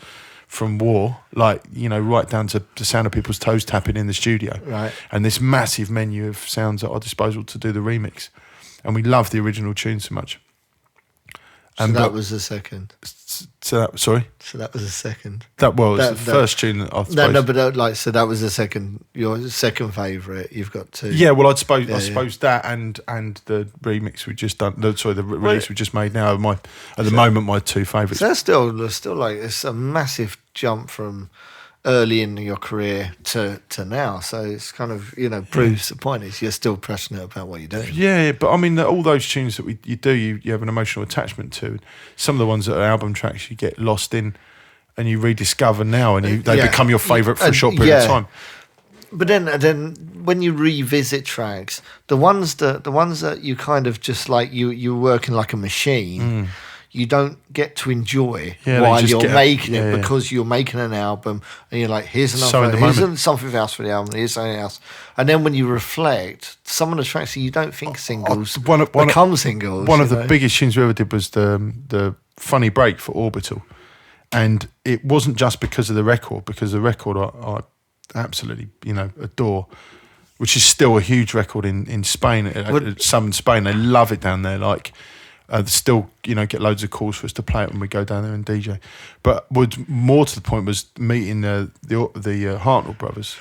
from War, like, right down to the sound of people's toes tapping in the studio, right, and this massive menu of sounds at our disposal to do the remix. And we loved the original tune so much. So that was the second. Sorry? So that was the second. That was the first tune that I suppose. No, but so that was the second, your second favourite. You've got two. Yeah, well, I suppose that and the remix we just done. The release we just made now are at the moment my two favourites. So that's still like, it's a massive jump from early in your career to now. So it's kind of, proves the point is you're still passionate about what you're doing. Yeah, but I mean, all those tunes that you have an emotional attachment to. Some of the ones that are album tracks you get lost in and you rediscover now, and they become your favourite for a short period of time. But then when you revisit tracks, the ones that you kind of just like you're working like a machine. you don't get to enjoy Yeah, while just you're making it, yeah. because you're making an album and you're like, here's So in the here's moment. something else for the album, here's something else. And then when you reflect, some of the tracks that you don't think singles become singles. One of you the know? biggest tunes we ever did was the Funny Break for Orbital. And it wasn't just because of the record, because the record I absolutely, adore, which is still a huge record in Spain, southern Spain. They love it down there. Like, still, get loads of calls for us to play it when we go down there and DJ. But more to the point was meeting the Hartnell brothers.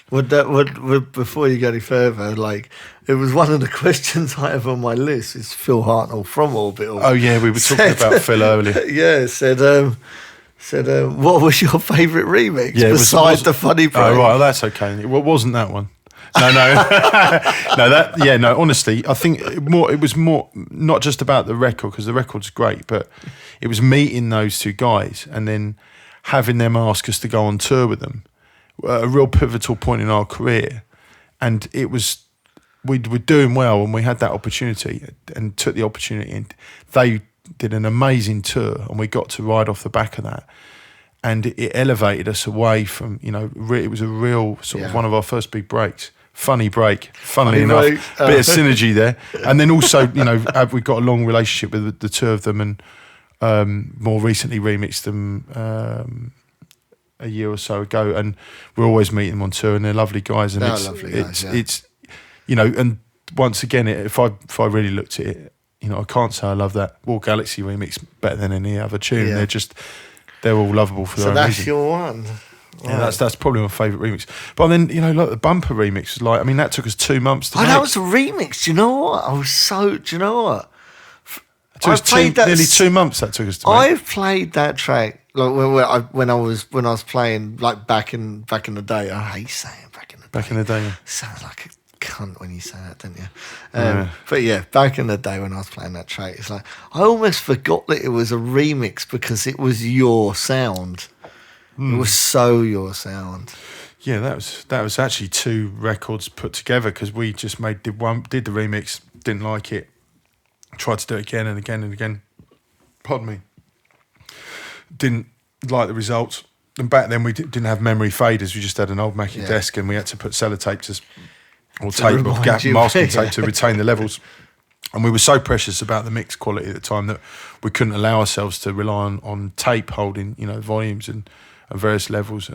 Before you go any further, like, it was one of the questions I have on my list is Phil Hartnell from Orbital. Oh yeah, we were talking about Phil earlier. Yeah, said, what was your favourite remix besides the Funny Break? Oh right, well, that's okay. Well, wasn't that one? No, honestly, I think it was more not just about the record, because the record's great, but it was meeting those two guys and then having them ask us to go on tour with them, a real pivotal point in our career. And it was, we were doing well and we had that opportunity and took the opportunity, and they did an amazing tour and we got to ride off the back of that. And it elevated us away from, it was a real sort of one of our first big breaks. Funny break, funnily enough, bit of synergy there. And then also, we've got a long relationship with the two of them, and more recently remixed them a year or so ago, and we're always meeting them on tour, and they're lovely guys. And it's and once again, if I really looked at it, I can't say I love that War Galaxy remix better than any other tune. Yeah. They're all lovable for their own reason. So that's your one. Yeah, that's probably my favourite remix. But then, like the Bumper remix, that took us 2 months to make. That was a remix. Do you know what? Do you know what? It took us nearly 2 months that took us to make. I've played that track when I was playing, like, back in the day. I hate saying back in the day. Back in the day. Yeah. Sounds like a cunt when you say that, don't you? But yeah, back in the day when I was playing that track, it's like I almost forgot that it was a remix because it was your sound. It was so your sound. Yeah, that was actually 2 records put together, because we just did the remix, didn't like it, tried to do it again and again and again. Pardon me. Didn't like the results. And back then we didn't have memory faders. We just had an old Mackie desk, and we had to put sellotape or tape or masking tape to retain the levels. And we were so precious about the mix quality at the time that we couldn't allow ourselves to rely on tape holding, volumes and various levels.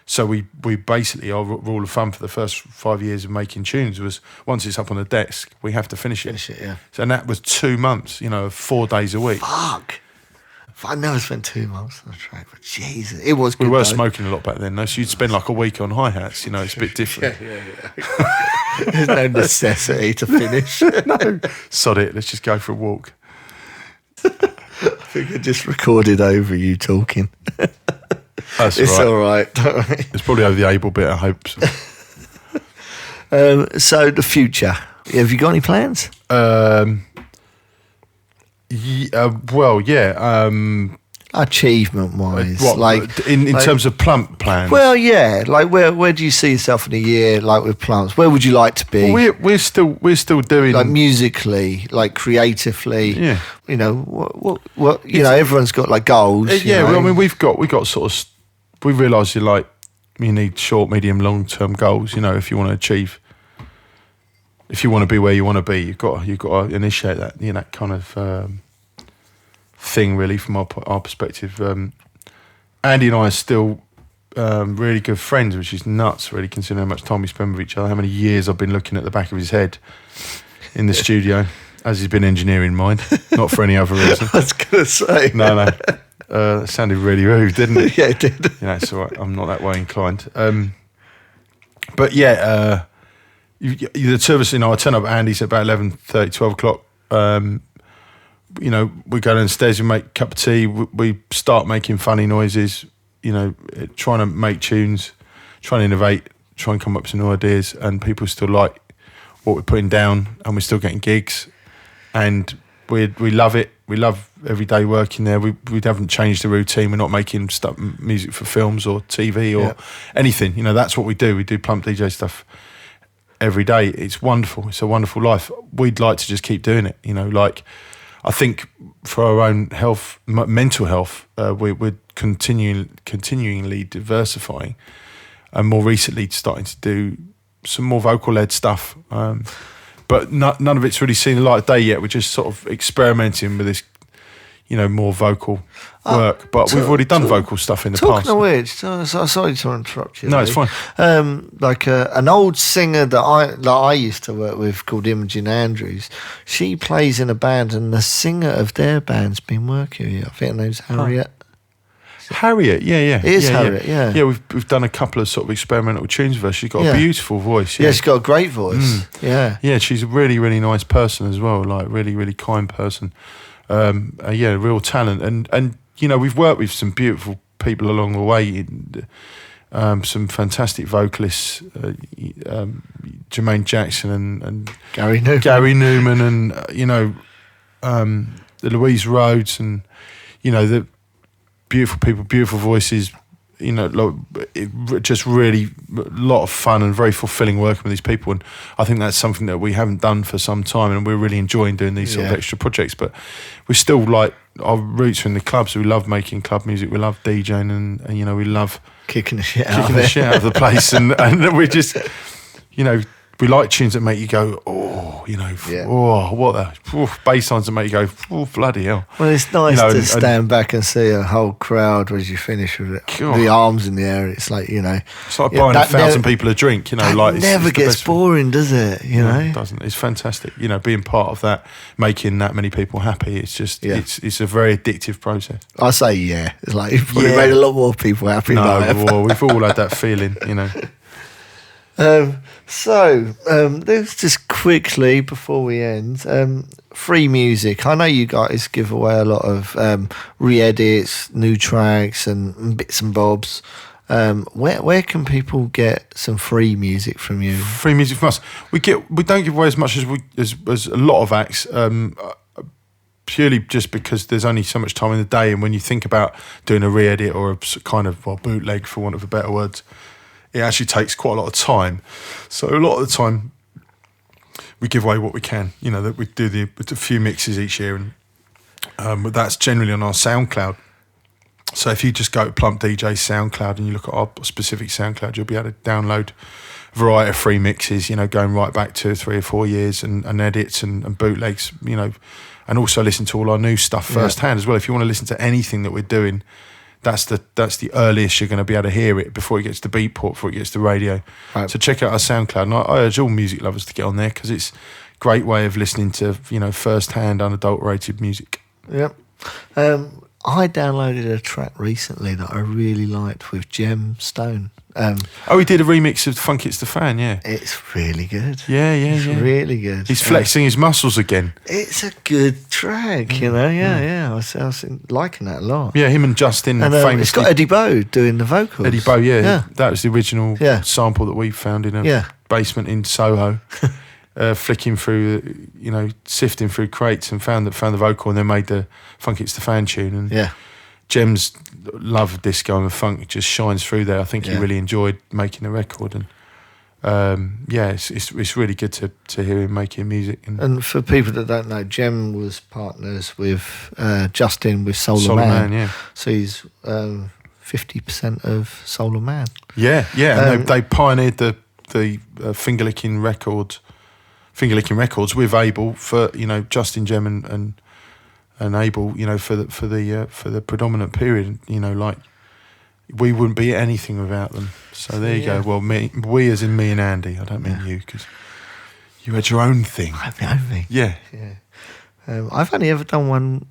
So we basically, our rule of thumb for the first 5 years of making tunes was, once it's up on the desk, we have to finish it. Yeah. So, and that was 2 months, 4 days a week. Fuck. I never spent 2 months on a track, but Jesus, it was good. We were though. smoking a lot back then, though, so you'd spend like a week on hi-hats, it's a bit different. Yeah. There's no necessity to finish. No, sod it, let's just go for a walk. I think I just recorded over you talking. That's it's right. all right, don't worry. It's probably over the able bit, I hope. So the future, have you got any plans? Achievement-wise, in terms of Plump plans. Well, yeah, like where do you see yourself in a year, like with Plumps? Where would you like to be? Well, we're still doing, like, musically, like creatively. Yeah, what everyone's got like goals. Well, I mean, we've got sort of. We realise you need short, medium, long term goals. If you want to achieve. If you want to be where you want to be, you've got to initiate that, that kind of thing, really, from our perspective. Andy and I are still really good friends, which is nuts, really, considering how much time we spend with each other, how many years I've been looking at the back of his head in the studio, as he's been engineering mine, not for any other reason. I was going to say. No. That sounded really rude, didn't it? Yeah, it did. It's all right. I'm not that way inclined. But yeah, the service, I turn up at Andy's at about 11:30, 12 o'clock. We go downstairs, we make a cup of tea, we start making funny noises, trying to make tunes, trying to innovate, trying to come up with some new ideas, and people still like what we're putting down, and we're still getting gigs, and we love it. We love every day working there. We haven't changed the routine. We're not making music for films or TV or anything. That's what we do. We do Plump DJ stuff every day. It's wonderful. It's a wonderful life. We'd like to just keep doing it. I think for our own health, mental health, we're continually diversifying, and more recently starting to do some more vocal-led stuff. But none of it's really seen the light of day yet. We're just sort of experimenting with this, more vocal work. But we've already done vocal stuff in the past. Talking of which, sorry to interrupt you. No, it's fine. Like an old singer that I used to work with called Imogen Andrews. She plays in a band, and the singer of their band's been working with you. I think her name's Harriet. Harriet, yeah. It is Harriet, yeah. Yeah, we've done a couple of sort of experimental tunes with her. She's got a beautiful voice. Yeah, she's got a great voice. Yeah, she's a really, really nice person as well. Like really, really kind person. Real talent. And we've worked with some beautiful people along the way. Some fantastic vocalists, Jermaine Jackson and Gary Newman, and Louise Rhodes, and the beautiful people, beautiful voices, just really a lot of fun and very fulfilling working with these people. And I think that's something that we haven't done for some time, and we're really enjoying doing these sort of extra projects. But we're still like, our roots are in the clubs. We love making club music. We love DJing, and we love kicking the shit out of the place. and we're just, we like tunes that make you go, what the bass lines that make you go, oh, bloody hell. Well, it's nice to stand back and see a whole crowd as you finish with it, the arms in the air. It's like, it's like buying 1,000 people a drink, It never gets boring, does it? It doesn't. It's fantastic. Being part of that, making that many people happy, it's just, it's a very addictive process. I say, it's like, you've probably made a lot more people happy. No, we've all had that feeling, Let's just quickly, before we end, free music. I know you guys give away a lot of re-edits, new tracks and bits and bobs. Where can people get some free music from you? Free music from us. We don't give away as much as a lot of acts, purely just because there's only so much time in the day, and when you think about doing a re-edit or a kind of bootleg, for want of a better word, it actually takes quite a lot of time. So a lot of the time we give away what we can. That we do a few mixes each year, and but that's generally on our SoundCloud. So if you just go to Plump DJ SoundCloud and you look at our specific SoundCloud, you'll be able to download a variety of free mixes, going right back to 3 or 4 years, and edits and bootlegs, and also listen to all our new stuff firsthand as well. If you want to listen to anything that we're doing, that's the earliest you're going to be able to hear it before it gets to Beatport, before it gets to radio. Right. So check out our SoundCloud. And I urge all music lovers to get on there, because it's a great way of listening to, first-hand, unadulterated music. Yep. I downloaded a track recently that I really liked with Jem Stone. He did a remix of Funk It's the Fan, yeah. It's really good. Yeah. It's really good. He's flexing his muscles again. It's a good track, I was liking that a lot. Yeah, him and Justin and famously. It's got Eddie Bow doing the vocals. Eddie Bow, yeah. That was the original sample that we found in a basement in Soho. Flicking through, sifting through crates, and found the vocal, and then made the Funk It's the Fan tune. And Jem's love of disco and funk just shines through there. I think he really enjoyed making the record, and it's really good to hear him making music. And for people that don't know, Jem was partners with Justin with Solar Man. Yeah. So he's 50% of Solar Man. Yeah. And they pioneered the finger licking records with Abel for Justin, Jem and Abel, for the predominant period. Like, we wouldn't be anything without them. So there you go. Well, we as in me and Andy. I don't mean you, because you had your own thing. I have my own thing. Yeah. I've only ever done one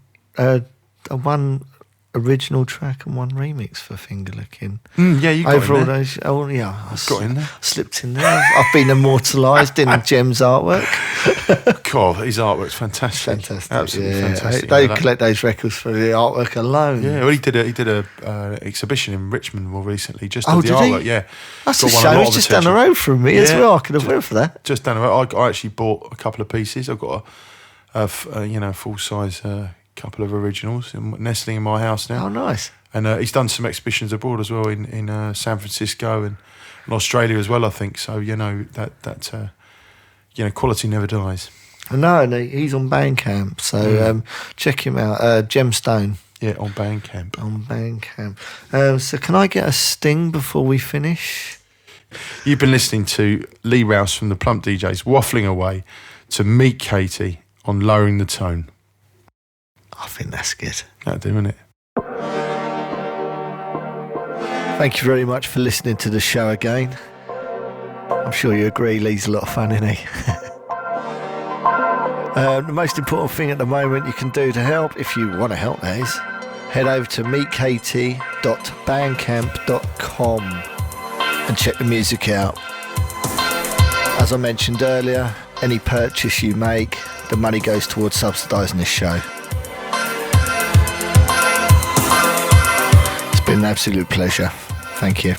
original track and one remix for Finger Licking. You got over in all there. those. Oh yeah, I got in there. Slipped in there. I've been immortalised in Jem's artwork. God, his artwork's fantastic. Absolutely fantastic. They collect those records for the artwork alone. Yeah, well, he did a exhibition in Richmond more recently, just of the artwork. He? Yeah, that's a shame. It's just down the road from me as well. I could have went for that. Just down the road. I actually bought a couple of pieces. I've got a full size. Couple of originals nestling in my house now. Oh, nice. And he's done some exhibitions abroad as well in San Francisco and Australia as well, I think. So that quality never dies. No, he's on Bandcamp, so check him out. Gemstone. Yeah, on Bandcamp. On Bandcamp. So can I get a sting before we finish? You've been listening to Lee Rous from the Plump DJs, waffling away to Meet Katie on Lowering the Tone. I think that's good. That'll do, innit? Thank you very much for listening to the show again. I'm sure you agree Lee's a lot of fun, isn't he? The most important thing at the moment you can do to help, if you want to help, that is, head over to meetkatie.bandcamp.com and check the music out. As I mentioned earlier, any purchase you make, the money goes towards subsidising this show. It's been an absolute pleasure. Thank you.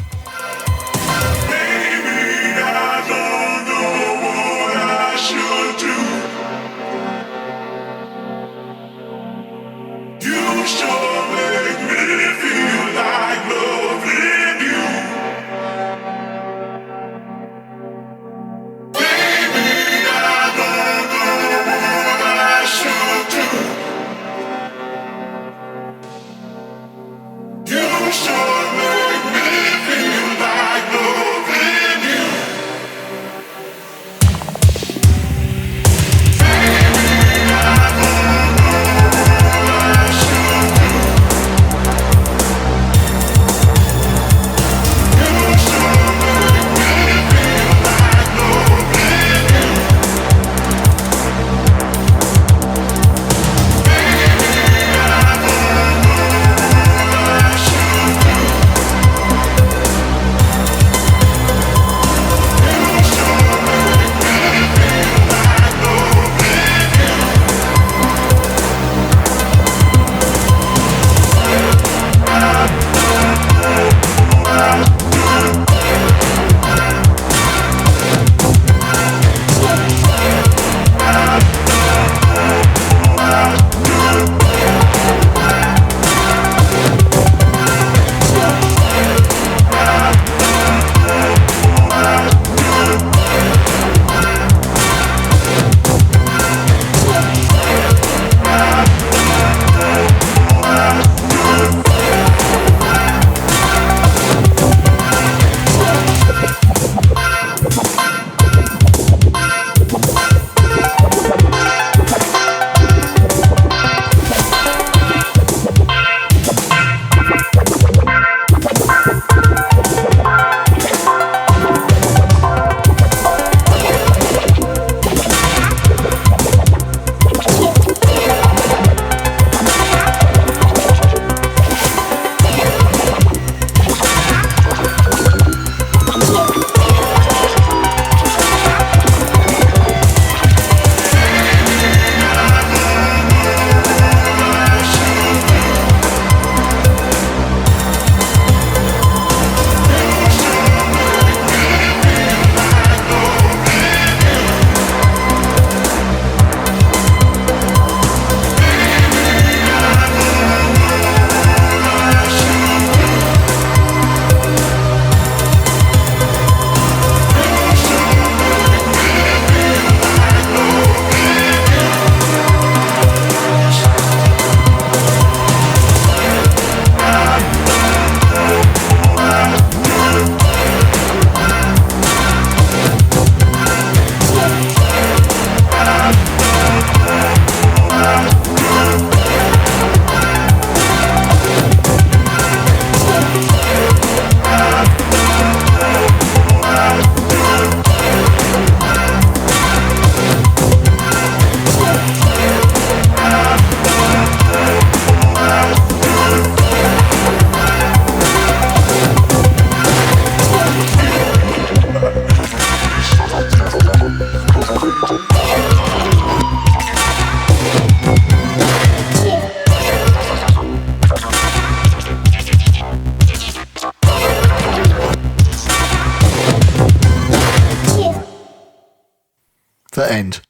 The end.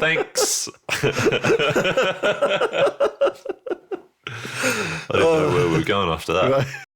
Thanks. I don't know where we're going after that. Right.